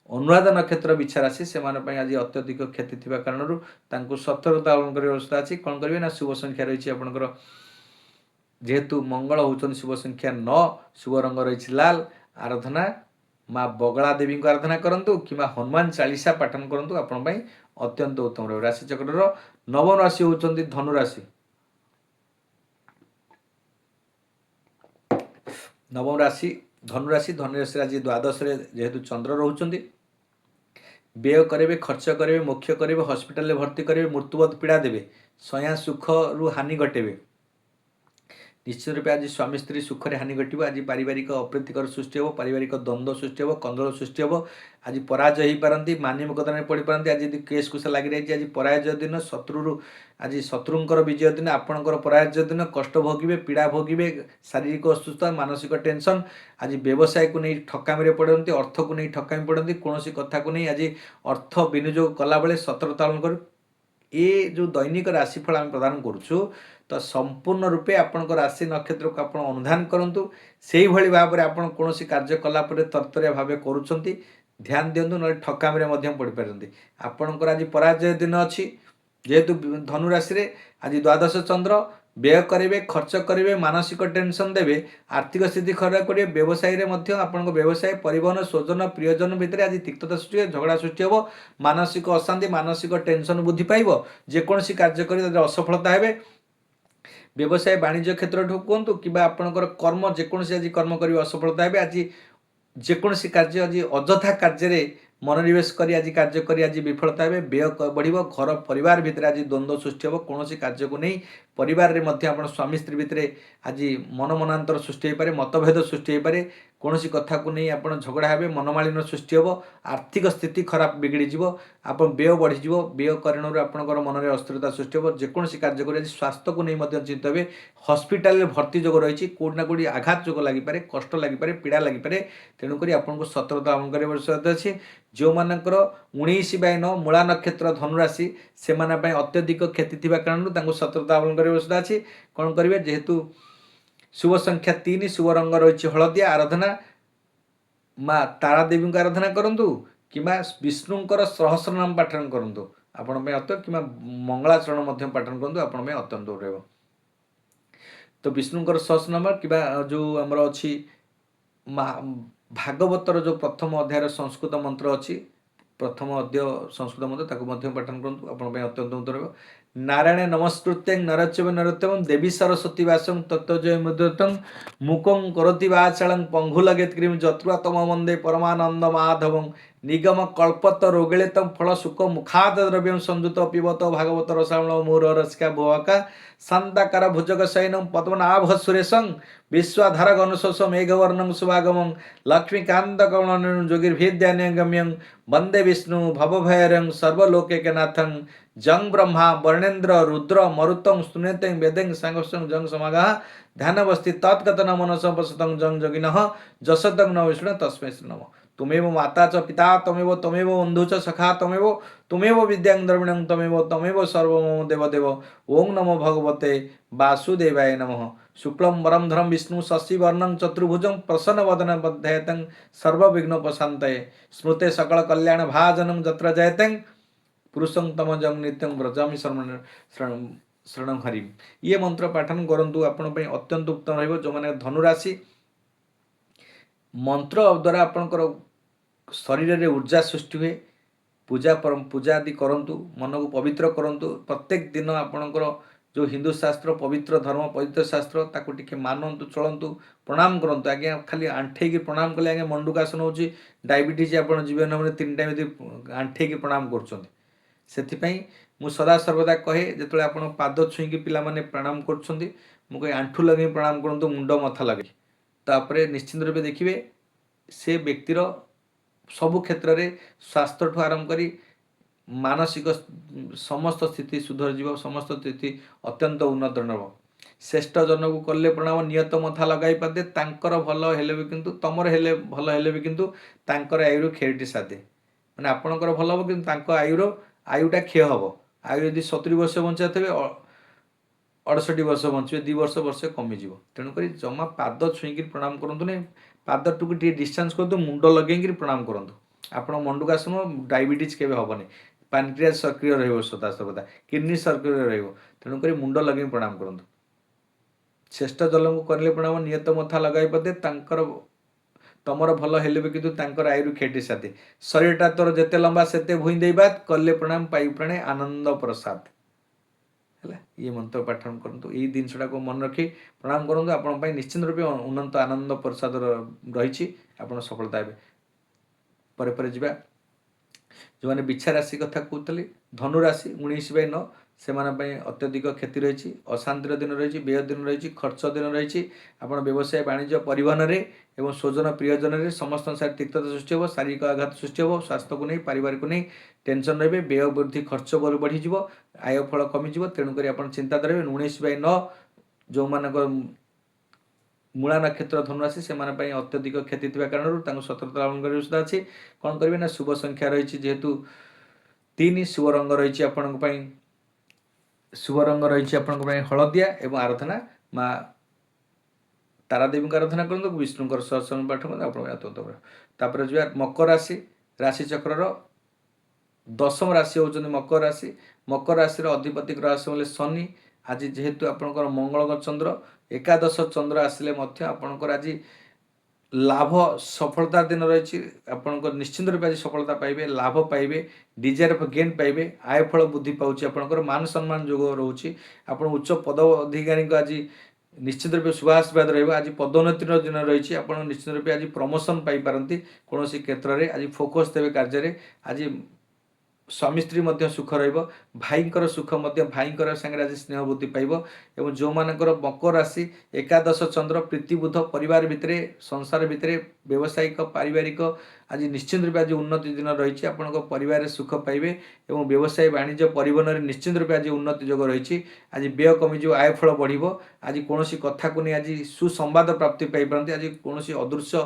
ଅନୁରାଧା ନକ୍ଷତ୍ର ବିଛା ରାଶି, ସେମାନଙ୍କ ପାଇଁ ଆଜି ଅତ୍ୟଧିକ କ୍ଷତି ଥିବା କାରଣରୁ ତାଙ୍କୁ ସତର୍କତା ଅବଲମ୍ବନ କରିବା ବ୍ୟବସ୍ଥା ଅଛି। କ'ଣ କରିବେ ନା ଶୁଭ ସଂଖ୍ୟା ରହିଛି ଆପଣଙ୍କର, ଯେହେତୁ ମଙ୍ଗଳ ହେଉଛନ୍ତି ଶୁଭ ସଂଖ୍ୟା 9, ଶୁଭ ରଙ୍ଗ ରହିଛି ଲାଲ। ଆରାଧନା ମା ବଗଳା ଦେବୀଙ୍କୁ ଆରାଧନା କରନ୍ତୁ କିମ୍ବା ହନୁମାନ ଚାଳିଶା ପାଠନ କରନ୍ତୁ, ଆପଣଙ୍କ ପାଇଁ ଅତ୍ୟନ୍ତ ଉତ୍ତମ ରହିବ। ରାଶିଚକ୍ରର ନବମ ରାଶି ହେଉଛନ୍ତି ଧନୁରାଶି। ନବମ ରାଶି ଧନୁରାଶି। ଧନୁରାଶିରେ ଆଜି ଦ୍ୱାଦଶରେ ଯେହେତୁ ଚନ୍ଦ୍ର ରହୁଛନ୍ତି, ବ୍ୟୟ କରିବେ, ଖର୍ଚ୍ଚ କରିବେ, ମୋକ୍ଷ କରିବେ, ହସ୍ପିଟାଲରେ ଭର୍ତ୍ତି କରିବେ, ମୃତ୍ୟୁବତ ପୀଡ଼ା ଦେବେ, ଶୟା ସୁଖରୁ ହାନି ଘଟାଇବେ। ନିଶ୍ଚିତ ରୂପେ ଆଜି ସ୍ୱାମୀ ସ୍ତ୍ରୀ ସୁଖରେ ହାନି ଘଟିବ। ଆଜି ପାରିବାରିକ ଅପ୍ରୀତିକର ସୃଷ୍ଟି ହେବ, ପାରିବାରିକ ଦ୍ୱନ୍ଦ୍ୱ ସୃଷ୍ଟି ହେବ, କନ୍ଦଳ ସୃଷ୍ଟି ହେବ। ଆଜି ପରାଜୟ ହୋଇପାରନ୍ତି, ମାନି ମକଦ୍ଦମାରେ ପଡ଼ିପାରନ୍ତି। ଆଜି ଯଦି କେସ୍ କୁସା ଲାଗି ରହିଛି, ଆଜି ପରାଜୟ ଦିନ, ଆଜି ଶତ୍ରୁଙ୍କର ବିଜୟ ଦିନ, ଆପଣଙ୍କର ପରାଜୟ ଦିନ। କଷ୍ଟ ଭୋଗିବେ, ପୀଡ଼ା ଭୋଗିବେ, ଶାରୀରିକ ଅସୁସ୍ଥତା, ମାନସିକ ଟେନସନ୍। ଆଜି ବ୍ୟବସାୟକୁ ନେଇ ଠକାମିରେ ପଡ଼ନ୍ତି, ଅର୍ଥକୁ ନେଇ ଠକାମି ପଡ଼ନ୍ତି, କୌଣସି କଥାକୁ ନେଇ ଆଜି ଅର୍ଥ ବିନିଯୋଗ କଲାବେଳେ ସତର୍କତା ଅବଲମ୍ବନ କରି। ଏ ଯେଉଁ ଦୈନିକ ରାଶିଫଳ ଆମେ ପ୍ରଦାନ କରୁଛୁ, ତ ସମ୍ପୂର୍ଣ୍ଣ ରୂପେ ଆପଣଙ୍କ ରାଶି ନକ୍ଷତ୍ରକୁ ଆପଣ ଅନୁଧ୍ୟାନ କରନ୍ତୁ। ସେଇଭଳି ଭାବରେ ଆପଣ କୌଣସି କାର୍ଯ୍ୟ କଲା ପରେ ତରତରିଆ ଭାବେ କରୁଛନ୍ତି, ଧ୍ୟାନ ଦିଅନ୍ତୁ, ନହେଲେ ଠକାମିରେ ମଧ୍ୟ ପଡ଼ିପାରନ୍ତି। ଆପଣଙ୍କର ଆଜି ପରାଜୟ ଦିନ ଅଛି, ଯେହେତୁ ଧନୁ ରାଶିରେ ଆଜି ଦ୍ୱାଦଶ ଚନ୍ଦ୍ର। ବ୍ୟୟ କରିବେ, ଖର୍ଚ୍ଚ କରିବେ, ମାନସିକ ଟେନସନ୍ ଦେବେ, ଆର୍ଥିକ ସ୍ଥିତି ଖରାପ କରିବେ। ବ୍ୟବସାୟରେ ମଧ୍ୟ ଆପଣଙ୍କ ବ୍ୟବସାୟ ପରିବହନ ସ୍ୱଜନ ପ୍ରିୟଜନ ଭିତରେ ଆଜି ତିକ୍ତତା ସୃଷ୍ଟି ହେବ, ଝଗଡ଼ା ସୃଷ୍ଟି ହେବ, ମାନସିକ ଅଶାନ୍ତି, ମାନସିକ ଟେନସନ୍ ବୃଦ୍ଧି ପାଇବ। ଯେକୌଣସି କାର୍ଯ୍ୟ କରି ତାদের ଅସଫଳତା ହେବେ। ବ୍ୟବସାୟ ବାଣିଜ୍ୟ କ୍ଷେତ୍ରଠୁ କୁହନ୍ତୁ କିମ୍ବା ଆପଣଙ୍କର କର୍ମ, ଯେକୌଣସି ଆଜି କର୍ମ କରିବେ ଅସଫଳତା ହେବେ। ଆଜି ଯେକୌଣସି କାର୍ଯ୍ୟ ଆଜି ଅଯଥା କାର୍ଯ୍ୟରେ ମନୋନିବେଶ କରି ଆଜି କାର୍ଯ୍ୟ କରି ଆଜି ବିଫଳତା ହେବେ, ବ୍ୟୟ ବଢ଼ିବ, ଘର ପରିବାର ଭିତରେ ଆଜି ଦ୍ୱନ୍ଦ୍ୱ ସୃଷ୍ଟି ହେବ। କୌଣସି କାର୍ଯ୍ୟକୁ ନେଇ ପରିବାରରେ ମଧ୍ୟ ଆପଣ ସ୍ୱାମୀ ସ୍ତ୍ରୀ ଭିତରେ ଆଜି ମନମନାନ୍ତର ସୃଷ୍ଟି ହୋଇପାରେ, ମତଭେଦ ସୃଷ୍ଟି ହୋଇପାରେ। କୌଣସି କଥାକୁ ନେଇ ଆପଣ ଝଗଡ଼ା ହେବେ, ମନମାଳିନ୍ୟ ସୃଷ୍ଟି ହେବ, ଆର୍ଥିକ ସ୍ଥିତି ଖରାପ ବିଗିଡ଼ିଯିବ, ଆପଣ ବ୍ୟୟ ବଢ଼ିଯିବ। ବ୍ୟୟ କାରଣରୁ ଆପଣଙ୍କର ମନରେ ଅସ୍ଥିରତା ସୃଷ୍ଟି ହେବ। ଯେକୌଣସି କାର୍ଯ୍ୟ କରି ଆଜି ସ୍ୱାସ୍ଥ୍ୟକୁ ନେଇ ମଧ୍ୟ ଚିନ୍ତିତ ହେବେ। ହସ୍ପିଟାଲରେ ଭର୍ତ୍ତି ଯୋଗ ରହିଛି, କେଉଁଠି ନା କେଉଁଠି ଆଘାତ ଯୋଗ ଲାଗିପାରେ, କଷ୍ଟ ଲାଗିପାରେ, ପୀଡ଼ା ଲାଗିପାରେ। ତେଣୁକରି ଆପଣଙ୍କୁ ସତର୍କତା ଅବଲମ୍ବନ କରିବା ଆବଶ୍ୟକତା ଅଛି। ଯେଉଁମାନଙ୍କର 19/9 ମୂଳା ନକ୍ଷତ୍ର ଧନୁରାଶି, ସେମାନଙ୍କ ପାଇଁ ଅତ୍ୟଧିକ କ୍ଷତି ଥିବା କାରଣରୁ ତାଙ୍କୁ ସତର୍କତା ଅବଲମ୍ବନ କରିବା ଆବଶ୍ୟକତା ଅଛି। କ'ଣ କରିବେ, ଯେହେତୁ ଶୁଭ ସଂଖ୍ୟା 3, ଶୁଭ ରଙ୍ଗ ରହିଛି ହଳଦିଆ। ଆରାଧନା ମା ତାରା ଦେବୀଙ୍କୁ ଆରାଧନା କରନ୍ତୁ କିମ୍ବା ବିଷ୍ଣୁଙ୍କର ସହସ୍ରନାମ ପାଠନ କରନ୍ତୁ, ଆପଣଙ୍କ ପାଇଁ ଅତ୍ୟନ୍ତ, କିମ୍ବା ମଙ୍ଗଳାଚରଣ ମଧ୍ୟ ପାଠନ କରନ୍ତୁ, ଆପଣଙ୍କ ପାଇଁ ଅତ୍ୟନ୍ତ ରହିବ। ତ ବିଷ୍ଣୁଙ୍କର ସହସ୍ରନାମ କିମ୍ବା ଯେଉଁ ଆମର ଅଛି ଭାଗବତର ଯେଉଁ ପ୍ରଥମ ଅଧ୍ୟାୟର ସଂସ୍କୃତ ମନ୍ତ୍ର ଅଛି, ପ୍ରଥମ ଅଧ୍ୟାୟ ସଂସ୍କୃତ ମନ୍ତ୍ର, ତାକୁ ମଧ୍ୟ ପାଠନ କରନ୍ତୁ, ଆପଣଙ୍କ ପାଇଁ ଅତ୍ୟନ୍ତ ଉତ୍ତମ ରହିବ। नारायण नमस्कृत्यं नरचैव नरोत्तमं देवी सरस्वती व्यासं ततो जयमुदीरयेत् मूकं करोति वाचालं पङ्गुलङ्घयते यत्कृपातमहं तमं वन्दे परमानन्दमाधवं निगमकल्पतरुगलितं फलशुकमुखादद्रव्यं संयुतं पिबत भागवत रसामलं मुहुररसिका भुवका शान्ताकार भुजगशयनं पद्मनाभसुरेशं विश्वाधार गणशोष मेघवर्णं शुभागमं लक्ष्मीकान्तकमलं योगिर्भिद्यान्यगम्यं वन्दे विष्णु भवभयहरं सर्वलोकैकनाथं जंग ब्रह्मा वर्णेन्द्र रुद्र मरुतं स्तुनेतं वेदें सांगसं जंग समागा ध्यानवस्थि तत्कथन मनसं प्रसतं जंग जोगिनः जसदं न विष्णु तस्मै श्री नमः तुमेव माता च पिता तमेव बन्धु च सखा तुमेव विद्यां द्रविणं तमेव सर्वमम देवदेव ओं नमो भगवते वासुदेवाय नमः शुक्लं वरं धरं विष्णु शशिवर्णं चतुर्भुजं प्रसन्नवदनं ध्यायेतं सर्वविघ्नोपशान्तये स्मृते सकलकल्याणभाजनं यत्र जयतें पुरुषं तमजं नित्यं व्रजामि शरणं हरिम। ये मंत्र पाठन करंतु आपण पे अत्यंत उत्तम रहइबो। जो माने धनुराशि मंत्र द्वारा आपणकर शरीर रे ऊर्जा सृष्टि हुए। पूजा आदि करंतु, मन को पवित्र करंतु। प्रत्येक दिन आपणकर जो हिंदू शास्त्र पवित्र धर्म पवित्र शास्त्र ताको टिके मानंतु चलंतु प्रणाम करंतु। आज्ञा खाली आंठे की प्रणाम कले आज्ञा मंडुकासन होची डायबिटीज आपण जीवन में 3 टाइम यदि आंठे की प्रणाम करछन्ते ସେଥିପାଇଁ ମୁଁ ସଦା ସର୍ବଦା କହେ ଯେତେବେଳେ ଆପଣ ପାଦ ଛୁଇଁକି ପିଲାମାନେ ପ୍ରଣାମ କରୁଛନ୍ତି ମୁଁ କହେ ଆଣ୍ଠୁ ଲଗେଇ ପ୍ରଣାମ କରନ୍ତୁ, ମୁଣ୍ଡ ମଥା ଲଗେଇ। ତାପରେ ନିଶ୍ଚିନ୍ତ ରୂପେ ଦେଖିବେ ସେ ବ୍ୟକ୍ତିର ସବୁ କ୍ଷେତ୍ରରେ ସ୍ୱାସ୍ଥ୍ୟଠୁ ଆରମ୍ଭ କରି ମାନସିକ ସମସ୍ତ ସ୍ଥିତି ସୁଧରିଯିବ, ସମସ୍ତ ସ୍ଥିତି ଅତ୍ୟନ୍ତ ଉନ୍ନତ ହେବ। ଶ୍ରେଷ୍ଠ ଜନକୁ କଲେ ପ୍ରଣାମ ନିୟତ ମଥା ଲଗାଇ ପାଦେ, ତାଙ୍କର ଭଲ ହେଲେ ବି କିନ୍ତୁ ତମର ହେଲେ ଭଲ ହେଲେ ବି କିନ୍ତୁ ତାଙ୍କର ଆୟୁର କ୍ଷୟଟି ସାଧେ। ମାନେ ଆପଣଙ୍କର ଭଲ ହେବ କିନ୍ତୁ ତାଙ୍କ ଆୟୁଟା କ୍ଷୟ ହେବ। ଆୟୁ ଯଦି 70 ବର୍ଷ ବଞ୍ଚିବା ଥିବେ 68 ବର୍ଷ ବଞ୍ଚିବେ, 2 ବର୍ଷ ବର୍ଷେ କମିଯିବ। ତେଣୁକରି ଜମା ପାଦ ଛୁଇଁକି ପ୍ରଣାମ କରନ୍ତୁନି, ପାଦଟୁକୁ ଟିକେ ଡିଷ୍ଟାନ୍ସ କରନ୍ତୁ, ମୁଣ୍ଡ ଲଗେଇକି ପ୍ରଣାମ କରନ୍ତୁ। ଆପଣ ମଣ୍ଡୁକାସନ ଡାଇବେଟିସ୍ କେବେ ହେବନି। ପାନକ୍ରିଆସ୍ ସକ୍ରିୟ ରହିବ ସଦା ସର୍ବଦା, କିଡନୀ ସକ୍ରିୟ ରହିବ। ତେଣୁକରି ମୁଣ୍ଡ ଲଗେଇ ପ୍ରଣାମ କରନ୍ତୁ। ଶ୍ରେଷ୍ଠ ଜନଙ୍କୁ କରିଲେ ପ୍ରଣାମ ନିୟତ ମଥା ଲଗାଇ ପଦେ, ତାଙ୍କର ତମର ଭଲ ହେଲେ ବି କିନ୍ତୁ ତାଙ୍କର ଆୟୁର କ୍ଷତି ସାଥେ। ଶରୀରଟା ତୋର ଯେତେ ଲମ୍ବା ସେତେ ଭୂଇଁ ଦେଇବା, କଲେ ପ୍ରଣାମ ପାଇ ପ୍ରାଣେ ଆନନ୍ଦ ପ୍ରସାଦ। ହେଲା, ଇଏ ମନ୍ତ୍ର ପାଠନ କରନ୍ତୁ। ଏଇ ଜିନିଷଟାକୁ ମନେ ରଖି ପ୍ରଣାମ କରନ୍ତୁ। ଆପଣଙ୍କ ପାଇଁ ନିଶ୍ଚିନ୍ତ ରୂପେ ଅନନ୍ତ ଆନନ୍ଦ ପ୍ରସାଦ ରହିଛି, ଆପଣ ସଫଳତା ହେବେ। ପରେ ପରେ ଯିବା ଯେଉଁମାନେ ବିଛା ରାଶି କଥା କହୁଥିଲି, ଧନୁ ରାଶି 19/9 ସେମାନଙ୍କ ପାଇଁ ଅତ୍ୟଧିକ କ୍ଷତି ରହିଛି, ଅଶାନ୍ତିର ଦିନ ରହିଛି, ବ୍ୟୟ ଦିନ ରହିଛି, ଖର୍ଚ୍ଚ ଦିନ ରହିଛି। ଆପଣ ବ୍ୟବସାୟ ବାଣିଜ୍ୟ ପରିବହନରେ ଏବଂ ସ୍ୱଜନ ପ୍ରିୟଜନରେ ସମସ୍ତଙ୍କ ସାଥେ ତିକ୍ତତା ସୃଷ୍ଟି ହେବ, ଶାରୀରିକ ଆଘାତ ସୃଷ୍ଟି ହେବ। ସ୍ୱାସ୍ଥ୍ୟକୁ ନେଇ ପାରିବାରିକ ନେଇ ଟେନସନ୍ ରହିବେ, ବ୍ୟୟ ବୃଦ୍ଧି ଖର୍ଚ୍ଚ ବଢ଼ିଯିବ, ଆୟ ଫଳ କମିଯିବ। ତେଣୁକରି ଆପଣ ଚିନ୍ତା କରିବେ 19/9 ଯେଉଁମାନଙ୍କ ମୂଳା ନକ୍ଷତ୍ର ଧନୁରାଶି ସେମାନଙ୍କ ପାଇଁ ଅତ୍ୟଧିକ କ୍ଷତି ଥିବା କାରଣରୁ ତାଙ୍କୁ ସତର୍କତା ଅବଲମ୍ବନ କରିବା ଆବଶ୍ୟକତା ଅଛି। କ'ଣ କରିବେ ନା ଶୁଭ ସଂଖ୍ୟା ରହିଛି ଯେହେତୁ 3, ଶୁଭ ରଙ୍ଗ ରହିଛି ଆପଣଙ୍କ ପାଇଁ, ଶୁଭ ରଙ୍ଗ ରହିଛି ଆପଣଙ୍କ ପାଇଁ ହଳଦିଆ ଏବଂ ଆରାଧନା ମା ତାରାଦେବୀଙ୍କ ଆରାଧନା କରନ୍ତୁ, ବିଷ୍ଣୁଙ୍କର ସହସ୍ର ପାଠ କରନ୍ତୁ, ଆପଣଙ୍କ ଅତ୍ୟନ୍ତ ଭଲ। ତାପରେ ଯିବା ମକର ରାଶି। ରାଶିଚକ୍ରର 10ମ ରାଶି ହେଉଛନ୍ତି ମକର ରାଶି। ମକର ରାଶିର ଅଧିପତି ଗ୍ରହ ହେଲେ ଶନି। ଆଜି ଯେହେତୁ ଆପଣଙ୍କର ମଙ୍ଗଳ ଚନ୍ଦ୍ର, ଏକାଦଶ ଚନ୍ଦ୍ର ଆସିଲେ ମଧ୍ୟ ଆପଣଙ୍କର ଆଜି ଲାଭ ସଫଳତା ଦିନ ରହିଛି। ଆପଣଙ୍କର ନିଶ୍ଚିନ୍ତ ରୂପେ ଆଜି ସଫଳତା ପାଇବେ, ଲାଭ ପାଇବେ, ଡିଜାୟାର ଅଫ୍ ଗେନ୍ ପାଇବେ, ଆୟ ଫଳ ବୃଦ୍ଧି ପାଉଛି। ଆପଣଙ୍କର ମାନ ସମ୍ମାନ ଯୋଗ ରହୁଛି। ଆପଣ ଉଚ୍ଚ ପଦ ଅଧିକାରୀଙ୍କ ଆଜି ନିଶ୍ଚିତ ରୂପେ ଶୁଭାଶୀର୍ବାଦ ରହିବ। ଆଜି ପଦୋନ୍ନତିର ଦିନ ରହିଛି। ଆପଣ ନିଶ୍ଚିତ ରୂପେ ଆଜି ପ୍ରମୋସନ୍ ପାଇପାରନ୍ତି କୌଣସି କ୍ଷେତ୍ରରେ। ଆଜି ଫୋକସ୍ ଦେବେ କାର୍ଯ୍ୟରେ। ଆଜି ସ୍ୱାମୀ ସ୍ତ୍ରୀ ମଧ୍ୟ ସୁଖ ରହିବ, ଭାଇଙ୍କର ସୁଖ ମଧ୍ୟ, ଭାଇଙ୍କର ସାଙ୍ଗରେ ଆଜି ସ୍ନେହ ବୃଦ୍ଧି ପାଇବ। ଏବଂ ଯେଉଁମାନଙ୍କର ମକର ରାଶି ଏକାଦଶ ଚନ୍ଦ୍ର ପ୍ରୀତିବୁଦ୍ଧ, ପରିବାର ଭିତରେ ସଂସାର ଭିତରେ ବ୍ୟବସାୟିକ ପାରିବାରିକ ଆଜି ନିଶ୍ଚିନ୍ତ ରୂପେ ଆଜି ଉନ୍ନତି ଦିନ ରହିଛି। ଆପଣଙ୍କ ପରିବାରରେ ସୁଖ ପାଇବେ ଏବଂ ବ୍ୟବସାୟ ବାଣିଜ୍ୟ ପରିବହନରେ ନିଶ୍ଚିନ୍ତ ରୂପେ ଆଜି ଉନ୍ନତି ଯୋଗ ରହିଛି। ଆଜି ବ୍ୟୟ କମିଯିବ, ଆୟ ଫଳ ବଢ଼ିବ। ଆଜି କୌଣସି କଥାକୁ ନେଇ ଆଜି ସୁସମ୍ବାଦ ପ୍ରାପ୍ତି ପାଇପାରନ୍ତି। ଆଜି କୌଣସି ଅଦୃଶ୍ୟ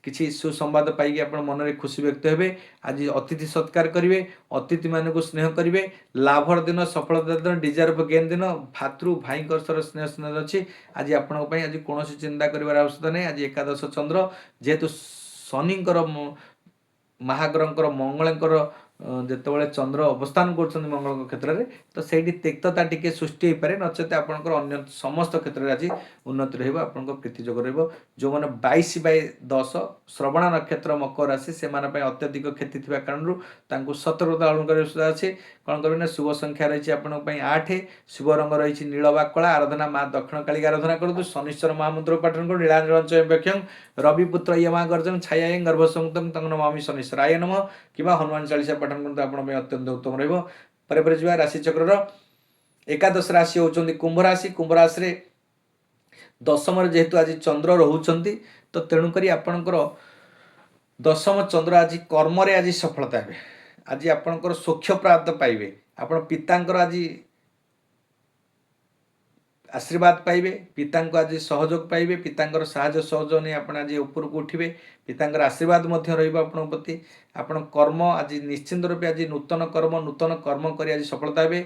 କିଛି ସୁସମ୍ବାଦ ପାଇକି ଆପଣ ମନରେ ଖୁସି ବ୍ୟକ୍ତ ହେବେ। ଆଜି ଅତିଥି ସତ୍କାର କରିବେ, ଅତିଥିମାନଙ୍କୁ ସ୍ନେହ କରିବେ। ଲାଭର ଦିନ, ସଫଳତା ଦିନ, ଡିଜାୟାର ଅଫ୍ ଗେନ୍ ଦିନ, ଭାତୃ ଭାଇଙ୍କ ସ୍ନେହ ଅଛି। ଆଜି ଆପଣଙ୍କ ପାଇଁ ଆଜି କୌଣସି ଚିନ୍ତା କରିବାର ଆବଶ୍ୟକତା ନାହିଁ। ଆଜି ଏକାଦଶ ଚନ୍ଦ୍ର ଯେହେତୁ ଶନିଙ୍କର, ମହାଗ୍ରହଙ୍କର, ମଙ୍ଗଳଙ୍କର ଯେତେବେଳେ ଚନ୍ଦ୍ର ଅବସ୍ଥାନ କରୁଛନ୍ତି ମଙ୍ଗଳଙ୍କ କ୍ଷେତ୍ରରେ ତ ସେଇଠି ତିକ୍ତତା ଟିକେ ସୃଷ୍ଟି ହେଇପାରେ, ନଚେତ ଆପଣଙ୍କର ଅନ୍ୟ ସମସ୍ତ କ୍ଷେତ୍ରରେ ଆଜି ଉନ୍ନତି ରହିବ, ଆପଣଙ୍କ ପ୍ରୀତି ଯୋଗ ରହିବ। ଯେଉଁମାନେ 22/10 ଶ୍ରବଣ ନକ୍ଷତ୍ର ମକର ରାଶି ସେମାନେ ପାଇଁ ଅତ୍ୟଧିକ କ୍ଷତି ଥିବା କାରଣରୁ ତାଙ୍କୁ ସତର୍କତା ଅବଲମ୍ବନ କରିବା ସୁବିଧା ଅଛି। କ'ଣ କରିବେ ନା ଶୁଭ ସଂଖ୍ୟା ରହିଛି ଆପଣଙ୍କ ପାଇଁ 8, ଶୁଭ ରଙ୍ଗ ରହିଛି ନୀଳ ବା କଳା। ଆରାଧନା ମା ଦକ୍ଷିଣ କାଳୀକି ଆରାଧନା କରନ୍ତୁ। ଶନିଶ୍ଚର ମହାମନ୍ତ୍ର ପାଠନ କରନ୍ତୁ। ନୀଳାଞ୍ଚଳଞ୍ଚୟଂ ରବିପୁତ୍ର ଇୟମା ଗର୍ଜନ ଛାୟାଂ ଗର୍ଭସଂତଂ ତଂ ନମାମି ଶନିଶ୍ଚରାୟ ନମଃ କିମ୍ବା ହନୁମାନ ଚାଳିଶା ପାଠନ କରନ୍ତୁ, ଆପଣଙ୍କ ପାଇଁ ଅତ୍ୟନ୍ତ ଉତ୍ତମ ରହିବ। ପରେ ଯିବା ରାଶିଚକ୍ରର ଏକାଦଶ ରାଶି ହେଉଛନ୍ତି କୁମ୍ଭ ରାଶି। କୁମ୍ଭ ରାଶିରେ ଦଶମରେ ଯେହେତୁ ଆଜି ଚନ୍ଦ୍ର ରହୁଛନ୍ତି ତ ତେଣୁକରି ଆପଣଙ୍କର ଦଶମ ଚନ୍ଦ୍ର ଆଜି କର୍ମରେ ଆଜି ସଫଳତା ହେବେ। ଆଜି ଆପଣଙ୍କର ସୌଖ୍ୟ ପ୍ରାପ୍ତ ପାଇବେ। ଆପଣ ପିତାଙ୍କର ଆଜି ଆଶୀର୍ବାଦ ପାଇବେ, ପିତାଙ୍କୁ ଆଜି ସହଯୋଗ ପାଇବେ, ପିତାଙ୍କର ସାହାଯ୍ୟ ସହଯୋଗ ନେଇ ଆପଣ ଆଜି ଉପରକୁ ଉଠିବେ। ପିତାଙ୍କର ଆଶୀର୍ବାଦ ମଧ୍ୟ ରହିବ ଆପଣଙ୍କ ପ୍ରତି। ଆପଣ କର୍ମ ଆଜି ନିଶ୍ଚିନ୍ତ ରୂପେ ଆଜି ନୂତନ କର୍ମ କରି ଆଜି ସଫଳତା ହେବେ।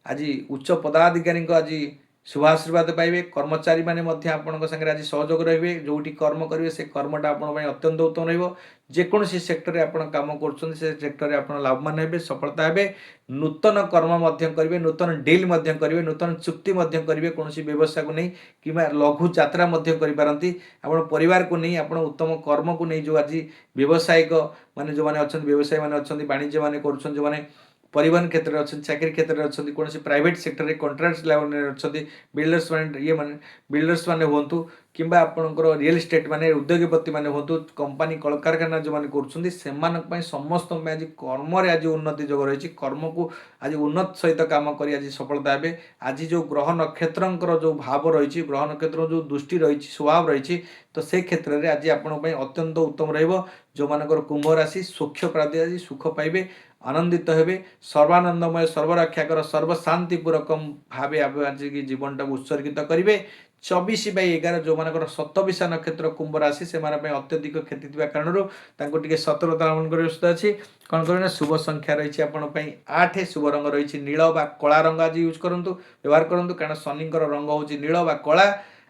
ଆଜି ଉଚ୍ଚ ପଦାଧିକାରୀଙ୍କ ଆଜି ଶୁଭାଶୀର୍ବାଦ ପାଇବେ। କର୍ମଚାରୀମାନେ ମଧ୍ୟ ଆପଣଙ୍କ ସାଙ୍ଗରେ ଆଜି ସହଯୋଗ ରହିବେ। ଯେଉଁଠି କର୍ମ କରିବେ ସେ କର୍ମଟା ଆପଣଙ୍କ ପାଇଁ ଅତ୍ୟନ୍ତ ଉତ୍ତମ ରହିବ। ଯେକୌଣସି ସେକ୍ଟରରେ ଆପଣ କାମ କରୁଛନ୍ତି ସେ ସେକ୍ଟରରେ ଆପଣ ଲାଭବାନ ହେବେ, ସଫଳତା ହେବେ। ନୂତନ କର୍ମ ମଧ୍ୟ କରିବେ, ନୂତନ ଡିଲ୍ ମଧ୍ୟ କରିବେ, ନୂତନ ଚୁକ୍ତି ମଧ୍ୟ କରିବେ। କୌଣସି ବ୍ୟବସାୟକୁ ନେଇ କିମ୍ବା ଲଘୁ ଯାତ୍ରା ମଧ୍ୟ କରିପାରନ୍ତି। ଆପଣ ପରିବାରକୁ ନେଇ ଆପଣ ଉତ୍ତମ କର୍ମକୁ ନେଇ ଯେଉଁ ଆଜି ବ୍ୟବସାୟିକ ମାନେ ଯେଉଁମାନେ ଅଛନ୍ତି, ବ୍ୟବସାୟୀ ମାନେ ଅଛନ୍ତି, ବାଣିଜ୍ୟ ମାନେ କରୁଛନ୍ତି, ଯେଉଁମାନେ ପରିବହନ କ୍ଷେତ୍ରରେ ଅଛନ୍ତି, ଚାକିରି କ୍ଷେତ୍ରରେ ଅଛନ୍ତି, କୌଣସି ପ୍ରାଇଭେଟ୍ ସେକ୍ଟରରେ କଣ୍ଟ୍ରାକ୍ଟ ଲେଭେଲରେ ଅଛନ୍ତି, ବିଲ୍ଡର୍ସ ମାନେ ହୁଅନ୍ତୁ କିମ୍ବା ଆପଣଙ୍କର ରିଏଲ୍ ଇଷ୍ଟେଟ୍ ମାନେ ଉଦ୍ୟୋଗପତି ମାନେ ହୁଅନ୍ତୁ, କମ୍ପାନୀ କଳକାରଖାନା ଯେଉଁମାନେ କରୁଛନ୍ତି ସେମାନଙ୍କ ପାଇଁ ସମସ୍ତଙ୍କ ପାଇଁ ଆଜି କର୍ମରେ ଆଜି ଉନ୍ନତି ଯୋଗ ରହିଛି। କର୍ମକୁ ଆଜି ଉନ୍ନତ ସହିତ କାମ କରି ଆଜି ସଫଳତା ହେବେ। ଆଜି ଯେଉଁ ଗ୍ରହ ନକ୍ଷତ୍ରଙ୍କର ଯେଉଁ ଭାବ ରହିଛି, ଗ୍ରହ ନକ୍ଷତ୍ରର ଯେଉଁ ଦୃଷ୍ଟି ରହିଛି, ସ୍ୱଭାବ ରହିଛି, ତ ସେ କ୍ଷେତ୍ରରେ ଆଜି ଆପଣଙ୍କ ପାଇଁ ଅତ୍ୟନ୍ତ ଉତ୍ତମ ରହିବ। ଯେଉଁମାନଙ୍କର କୁମ୍ଭ ରାଶି ସୌଖ୍ୟ ପ୍ରାପ୍ତି ଆଜି ସୁଖ ପାଇବେ, ଆନନ୍ଦିତ ହେବେ। ସର୍ବାନନ୍ଦମୟ ସର୍ବରକ୍ଷାକର ସର୍ବଶାନ୍ତିପୂର୍ବକ ଭାବେ ଆଜିକି ଜୀବନଟାକୁ ଉତ୍ସର୍ଗିତ କରିବେ। 24/11 ଯେଉଁମାନଙ୍କର ଶତବିଶା ନକ୍ଷତ୍ର କୁମ୍ଭ ରାଶି ସେମାନେ ପାଇଁ ଅତ୍ୟଧିକ କ୍ଷତି ଥିବା କାରଣରୁ ତାଙ୍କୁ ଟିକେ ସତର୍କତା ଅବଲମ୍ବନ କରିବା ଉଚିତ ଅଛି। କ'ଣ କରିବେ ନା ଶୁଭ ସଂଖ୍ୟା ରହିଛି ଆପଣଙ୍କ ପାଇଁ 8, ଶୁଭ ରଙ୍ଗ ରହିଛି ନୀଳ ବା କଳା ରଙ୍ଗ ଆଜି ୟୁଜ୍ କରନ୍ତୁ, ବ୍ୟବହାର କରନ୍ତୁ। କାରଣ ଶନିଙ୍କର ରଙ୍ଗ ହେଉଛି ନୀଳ ବା କଳା।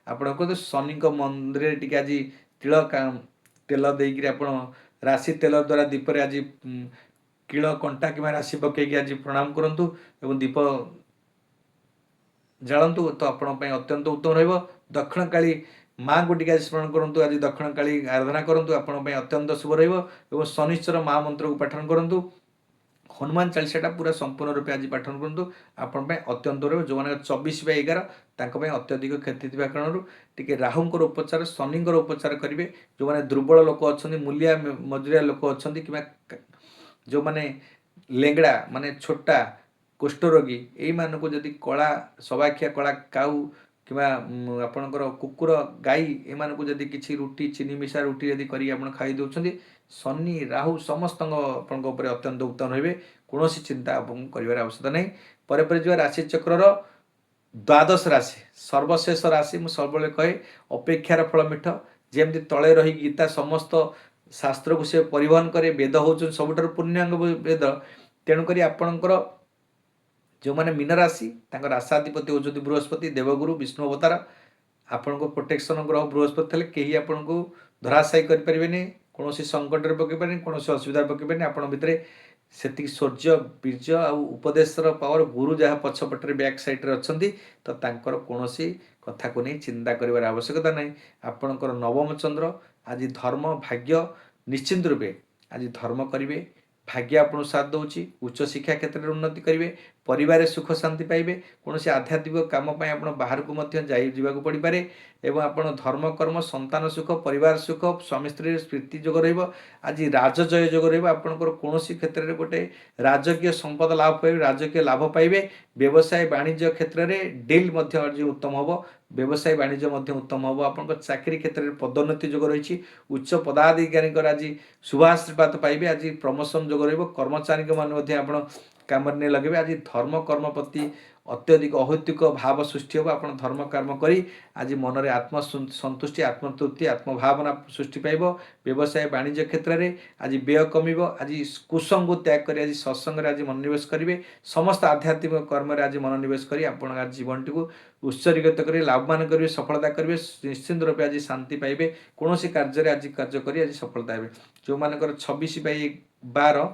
ଆପଣ କୁହନ୍ତୁ ଶନିଙ୍କ ମନ୍ଦିରରେ ଟିକେ ଆଜି ତେଲ ଦେଇକିରି ଆପଣ ରାଶି ତେଲ ଦ୍ୱାରା ଦୀପରେ ଆଜି କିଳ କଣ୍ଟା କିମ୍ବା ରାଶି ପକାଇକି ଆଜି ପ୍ରଣାମ କରନ୍ତୁ ଏବଂ ଦୀପ ଜାଳନ୍ତୁ, ତ ଆପଣଙ୍କ ପାଇଁ ଅତ୍ୟନ୍ତ ଉତ୍ତମ ରହିବ। ଦକ୍ଷିଣକାଳୀ ମାଆଙ୍କୁ ଟିକେ ଆଜି ସ୍ମରଣ କରନ୍ତୁ, ଆଜି ଦକ୍ଷିଣକାଳୀ ଆରାଧନା କରନ୍ତୁ, ଆପଣଙ୍କ ପାଇଁ ଅତ୍ୟନ୍ତ ଶୁଭ ରହିବ। ଏବଂ ଶନିଶ୍ଚର ମହାମନ୍ତ୍ରକୁ ପାଠନ କରନ୍ତୁ। ହନୁମାନ ଚାଳିଶାଟା ପୁରା ସମ୍ପୂର୍ଣ୍ଣ ରୂପେ ଆଜି ପାଠନ କରନ୍ତୁ, ଆପଣଙ୍କ ପାଇଁ ଅତ୍ୟନ୍ତ ରହିବ। ଯେଉଁମାନେ 24/11 ତାଙ୍କ ପାଇଁ ଅତ୍ୟଧିକ କ୍ଷତି ଥିବା କାରଣରୁ ଟିକେ ରାହୁଙ୍କର ଉପଚାର, ଶନିଙ୍କର ଉପଚାର କରିବେ। ଯେଉଁମାନେ ଦୁର୍ବଳ ଲୋକ ଅଛନ୍ତି, ମୂଲିଆ ମଜୁରିଆ ଲୋକ ଅଛନ୍ତି କିମ୍ବା ଯେଉଁମାନେ ଲେଙ୍ଗଡ଼ା ମାନେ ଛୋଟା କୁଷ୍ଠରୋଗୀ, ଏଇମାନଙ୍କୁ ଯଦି କଳା ସବାଖିଆ କଳା କାଉ କିମ୍ବା ଆପଣଙ୍କର କୁକୁର ଗାଈ ଏମାନଙ୍କୁ ଯଦି କିଛି ରୁଟି ଚିନି ମିଶା ରୁଟି ଯଦି କରିକି ଆପଣ ଖାଇ ଦେଉଛନ୍ତି, ଶନି ରାହୁ ସମସ୍ତଙ୍କ ଆପଣଙ୍କ ଉପରେ ଅତ୍ୟନ୍ତ ଉତ୍ତମ ରହିବେ। କୌଣସି ଚିନ୍ତା ଆପଣଙ୍କୁ କରିବାର ଆବଶ୍ୟକତା ନାହିଁ। ପରେ ଯିବା ରାଶିଚକ୍ରର ଦ୍ୱାଦଶ ରାଶି, ସର୍ବଶେଷ ରାଶି। ମୁଁ ସବୁବେଳେ କହେ ଅପେକ୍ଷାର ଫଳ ମିଠ। ଯେମିତି ତଳେ ରହି ଗୀତା ସମସ୍ତ ଶାସ୍ତ୍ରକୁ ସେ ପରିବହନ କରେ, ବେଦ ହେଉଛନ୍ତି ସବୁଠାରୁ ପୂର୍ଣ୍ଣାଙ୍ଗ ବେଦ। ତେଣୁକରି ଆପଣଙ୍କର ଯେଉଁମାନେ ମୀନ ରାଶି ତାଙ୍କ ରାଶାଧିପତି ହେଉଛନ୍ତି ବୃହସ୍ପତି, ଦେବଗୁରୁ, ବିଷ୍ଣୁ ଅବତାର। ଆପଣଙ୍କ ପ୍ରୋଟେକ୍ସନ୍ ଗ୍ରହ ବୃହସ୍ପତି ଥିଲେ କେହି ଆପଣଙ୍କୁ ଧରାଶାୟୀ କରିପାରିବେନି, କୌଣସି ସଙ୍କଟରେ ପକାଇ ପାରିବେନି, କୌଣସି ଅସୁବିଧାରେ ପକାଇ ପାରିବେନି। ଆପଣଙ୍କ ଭିତରେ ସେତିକି ଶୌର୍ଯ୍ୟ, ବୀର୍ଯ୍ୟ ଆଉ ଉପଦେଶର ପାୱାର, ଗୁରୁ ଯାହା ପଛପଟରେ ବ୍ୟାକ୍ ସାଇଡ଼୍ରେ ଅଛନ୍ତି, ତ ତାଙ୍କର କୌଣସି କଥାକୁ ନେଇ ଚିନ୍ତା କରିବାର ଆବଶ୍ୟକତା ନାହିଁ। ଆପଣଙ୍କର ନବମ ଚନ୍ଦ୍ର ଆଜି ଧର୍ମ ଭାଗ୍ୟ ନିଶ୍ଚିନ୍ତ ରୂପେ ଆଜି ଧର୍ମ କରିବେ, ଭାଗ୍ୟ ଆପଣଙ୍କୁ ସାଥ ଦେଉଛି। ଉଚ୍ଚଶିକ୍ଷା କ୍ଷେତ୍ରରେ ଉନ୍ନତି କରିବେ, ପରିବାରରେ ସୁଖ ଶାନ୍ତି ପାଇବେ। କୌଣସି ଆଧ୍ୟାତ୍ମିକ କାମ ପାଇଁ ଆପଣ ବାହାରକୁ ମଧ୍ୟ ଯିବାକୁ ପଡ଼ିପାରେ ଏବଂ ଆପଣ ଧର୍ମ କର୍ମ, ସନ୍ତାନ ସୁଖ, ପରିବାର ସୁଖ, ସ୍ୱାମୀ ସ୍ତ୍ରୀରେ ପ୍ରୀତି ଯୋଗ ରହିବ। ଆଜି ରାଜଜୟ ଯୋଗ ରହିବ। ଆପଣଙ୍କର କୌଣସି କ୍ଷେତ୍ରରେ ଗୋଟେ ରାଜକୀୟ ସମ୍ପଦ ଲାଭ ପାଇବେ, ରାଜକୀୟ ଲାଭ ପାଇବେ। ବ୍ୟବସାୟ ବାଣିଜ୍ୟ କ୍ଷେତ୍ରରେ ଡିଲ୍ ମଧ୍ୟ ଆଜି ଉତ୍ତମ ହେବ, ବ୍ୟବସାୟ ବାଣିଜ୍ୟ ମଧ୍ୟ ଉତ୍ତମ ହେବ। ଆପଣଙ୍କ ଚାକିରି କ୍ଷେତ୍ରରେ ପଦୋନ୍ନତି ଯୋଗ ରହିଛି। ଉଚ୍ଚ ପଦାଧିକାରୀଙ୍କର ଆଜି ଶୁଭ ଆଶୀର୍ବାଦ ପାଇବେ। ଆଜି ପ୍ରମୋସନ୍ ଯୋଗ ରହିବ। କର୍ମଚାରୀଙ୍କ ମାନେ ମଧ୍ୟ ଆପଣ କାମରେ ନେଇ ଲଗାଇବେ। ଆଜି ଧର୍ମ କର୍ମ ପ୍ରତି ଅତ୍ୟଧିକ ଅହୈତୁକ ଭାବ ସୃଷ୍ଟି ହେବ। ଆପଣ ଧର୍ମ କର୍ମ କରି ଆଜି ମନରେ ଆତ୍ମସନ୍ତୁଷ୍ଟି, ଆତ୍ମତୃପ୍ତି, ଆତ୍ମଭାବନା ସୃଷ୍ଟି ପାଇବ। ବ୍ୟବସାୟ ବାଣିଜ୍ୟ କ୍ଷେତ୍ରରେ ଆଜି ବ୍ୟୟ କମିବ। ଆଜି କୁସଙ୍ଗକୁ ତ୍ୟାଗ କରି ଆଜି ସତ୍ସଙ୍ଗରେ ଆଜି ମନୋନିବେଶ କରିବେ। ସମସ୍ତ ଆଧ୍ୟାତ୍ମିକ କର୍ମରେ ଆଜି ମନୋନିବେଶ କରି ଆପଣ ଆଜି ଜୀବନଟିକୁ ଉତ୍ସର୍ଗିତ କରି ଲାଭବାନ କରିବେ, ସଫଳତା କରିବେ। ନିଶ୍ଚିନ୍ତ ରୂପେ ଆଜି ଶାନ୍ତି ପାଇବେ। କୌଣସି କାର୍ଯ୍ୟରେ ଆଜି କାର୍ଯ୍ୟ କରି ଆଜି ସଫଳତା ହେବେ। ଯେଉଁମାନଙ୍କର 26/12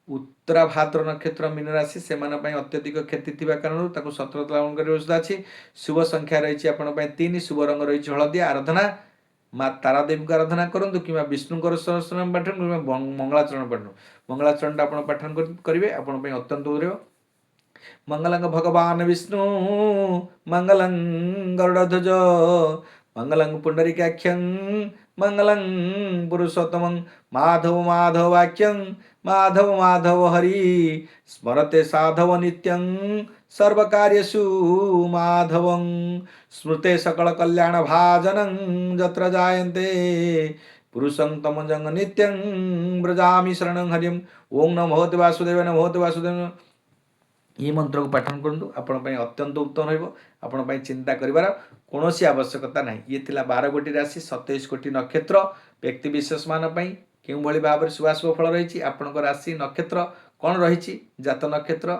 उत्तरा भाद्र नक्षत्र मीन राशि से अत्यधिक क्षति थिबा कारणରୁ ତାକୁ ସତର୍କତା ଅବଲମ୍ବନ କରିବା ଉଚିତ ଅଛି। शुभ संख्या रही आपण 3, शुभ रंग रही हलदिया। आराधना माँ तारादेवी को आराधना करूँ कि विष्णुकर सहस्रनाम पाठन कि मंगलाचरण पाठन। मंगलाचरण आप पाठन करेंगे आपण अत्यंत उदय। मंगलं भगवान विष्णु मंगलं गरुड़ध्वज मंगलं पुंडरीकाक्षं मंगलं पुरुषोत्तमं माधव माधव वाक्यं माधव माधव हरि स्मरते साधव नित्यं सर्वकार्येषु माधवं स्मृते सकल कल्याण भाजनं जत्र जायन्ते पुरुषं तमजं नित्यं व्रजामि शरणं हरिं। ओं नमो भगवते वासुदेवाय नमो भगवते वासुदेवाय। ये मंत्र को पाठन करूँ आपण अत्यंत उत्तम रही चिंता करार कौन आवश्यकता ना। ये 12 कोटी राशि 27 कोटी नक्षत्र व्यक्ति विशेष मानी क्यों भाव में शुभाशुभ फल रही। आपण राशि नक्षत्र कौन रही जात नक्षत्र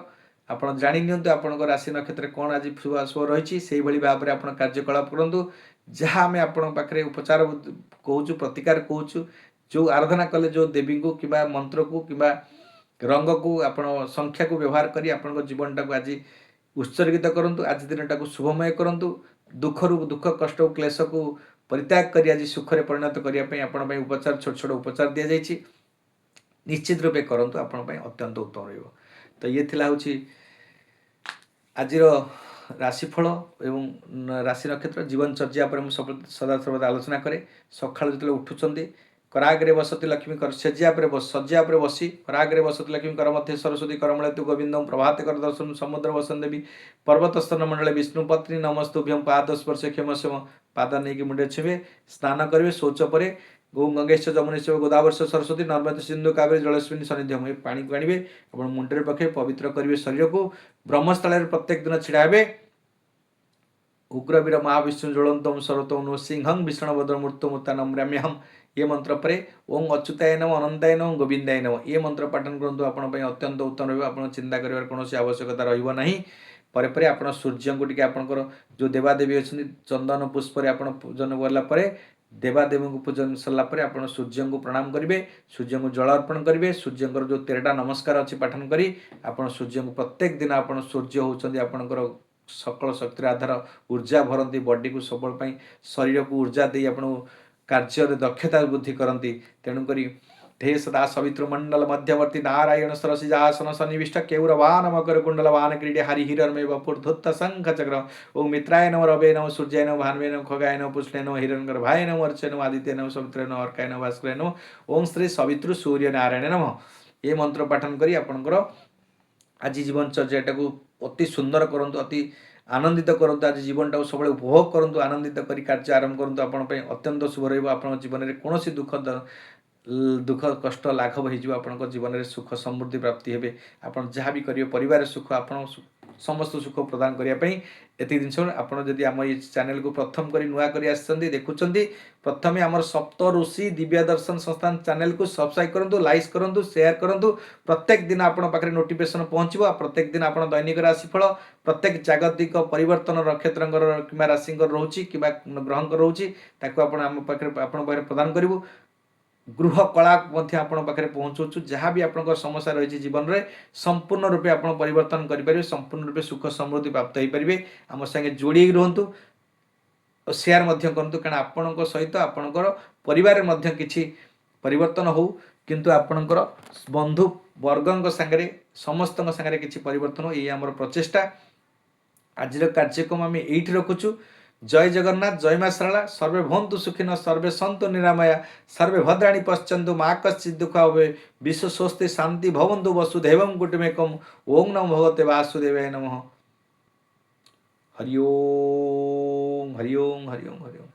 आप जाणी नियंतु आपण राशि नक्षत्र कौन आज शुभाशुभ रही से भाव में आप कार्यकलाप करूँ। जहाँ आम आपे उपचार कहूँ प्रतिकार कहूँ जो आराधना कले जो देवी को कि मंत्र को कि रंग को आपण संख्या को व्यवहार करी आपण जीवन टाक आज उत्सर्गित करूँ। आज दिन टाक शुभमय करूँ। दुख दुख कष्ट क्लेश को परित्याग करी आज सुखरे परिणत करने आपण उपचार छोट छोट उपचार दि जाइए। निश्चित रूपे करूँ आपण अत्यंत उत्तम रहिबो। तो ये थिला होची आज राशिफल एवं राशि नक्षत्र जीवनचर्या पर सदा सर्वदा आलोचना करे। सकाळ जतले उठुचंदी कराग्रे बसती लक्ष्मी कर शज्या पर बसी कराग्रे बसती लक्ष्मी कर मध्य सरस्वती करमूले तु गोविंदम प्रभाते कर दर्शन समुद्र वसन देवी पर्वतस्तन मंडले विष्णु पत्नी नमस्तुभ्यं पाद स्पर्श क्षमस्यम। पाद नहीं कि मुंडे छुवे स्नान करेंगे शौच पर गौ गंगेश जमुनेश गोदावर्ष सरस्वती नर्मदे सिंधु कावेरी जलस्विनी सन्निध्यम। ये पानी को आने आप मुंडे पके पवित्र करेंगे शरीर को। ब्रह्मस्थल प्रत्येक दिन छिड़ा हे। उग्रवीर महाविष्णु ज्वलंतम सर्वतम सिंहं विष्णुभद्र मूर्तमूर्ता नम्राम्यहम। ये मंत्र पर ओं अच्युताय नम अनंताय नम गोविंदाय नम। ये मंत्र पाठन करूँ आपण अत्यंत उत्तम रहा। आप चिंता कर कौन आवश्यकता रही पर आप सूर्य को आपंकर जो देवादेवी अच्छा चंदन पुष्प आप पूजन गलापर देवादेवी को पूजन सरलापर आप सूर्य को प्रणाम करेंगे। सूर्य को जल अर्पण करेंगे। सूर्य जो 13टा नमस्कार अच्छी पाठन करी आप सूर्य को प्रत्येक दिन आप सूर्य होती आपंकर सकल शक्तिर आधार ऊर्जा भरती बॉडी को सबल शरीर को ऊर्जा दे आप कार्य दक्षता वृद्धि करती। तेणुक ढे सदा सवितृ मंडल मध्यवर्ती नारायण सरसिजासन सन्निविष्ट केौरवान मकर कुंडलवान क्रीडे हरि हिरण्मय वपुर्धुत्त शंख चक्र। ओं मित्राय नम रवे नम सूर्याय नम भान्वे नम खगाय नम पुष्णे नम हिरण्यगर्भाय नम अर्चय नम आदित्य नम सवित्रे नम अर्काय नम भास्कराय नम। ओं श्री सवितृ सूर्य नारायण नम। ये मंत्र पाठन करी आपणकर आज जीवनचर्या को अति सुंदर करूँ अति आनंदित करूँ। आज जीवन टाक सब उपभोग करूँ आनंदित कर कार्य आरंभ करूँ आपण अत्यंत शुभ रहा। जीवन में कौन दुख कष्ट लाघव हो जीवन में सुख समृद्धि प्राप्ति हे। आप जहाँ भी करेंगे परिवार सुख आप समस्त सुख प्रदान करने एति जिन आपड़ी आम ये चैनल को प्रथम कर नुआ कर देखुं प्रथम आम सप्त ऋषि दिव्य दर्शन संस्थान चैनल को सब्सक्राइब करूँ लाइक करूँ शेयर करूँ। प्रत्येक दिन आपण पाखे नोटिफिकेशन पहुँचो। प्रत्येक दिन आप दैनिक राशिफल प्रत्येक जागतिक परिवर्तन नक्षत्र कि राशि रोचे कि ग्रह रोचे आम पाखे प्रदान करूँ। गृह कला आपण पाखे पहुँचु जहाँ भी आप समस्या रही जीवन में संपूर्ण रूपे आप परिवर्तन करेंगे। संपूर्ण रूपे सुख समृद्धि प्राप्त हो पारे। आम संगे जोड़ी रुहतु शेयर करूँ कारण आपण सहित आपणकर परिवार किसी परिवर्तन हो किंतु आपणकर बंधु वर्ग सागरे समस्त सागरे किसी परिवर्तन हो। ये आमर प्रचेषा। आज कार्यक्रम आम ये रखुचु। जय जगन्नाथ जय मां सरला। सर्वे भवन्तु सुखिनः सर्वे सन्तु निरामया सर्वे भद्राणि पश्यन्तु मा कश्चित् दुःख भवेत्। विश्व स्वस्ति शान्ति भवन्तु वसुधैवं कुटुम्बकम्। ओं नमो भगवते वासुदेवाय नमः। हरि ओं हरि ओं हरि ओं हरि ओं।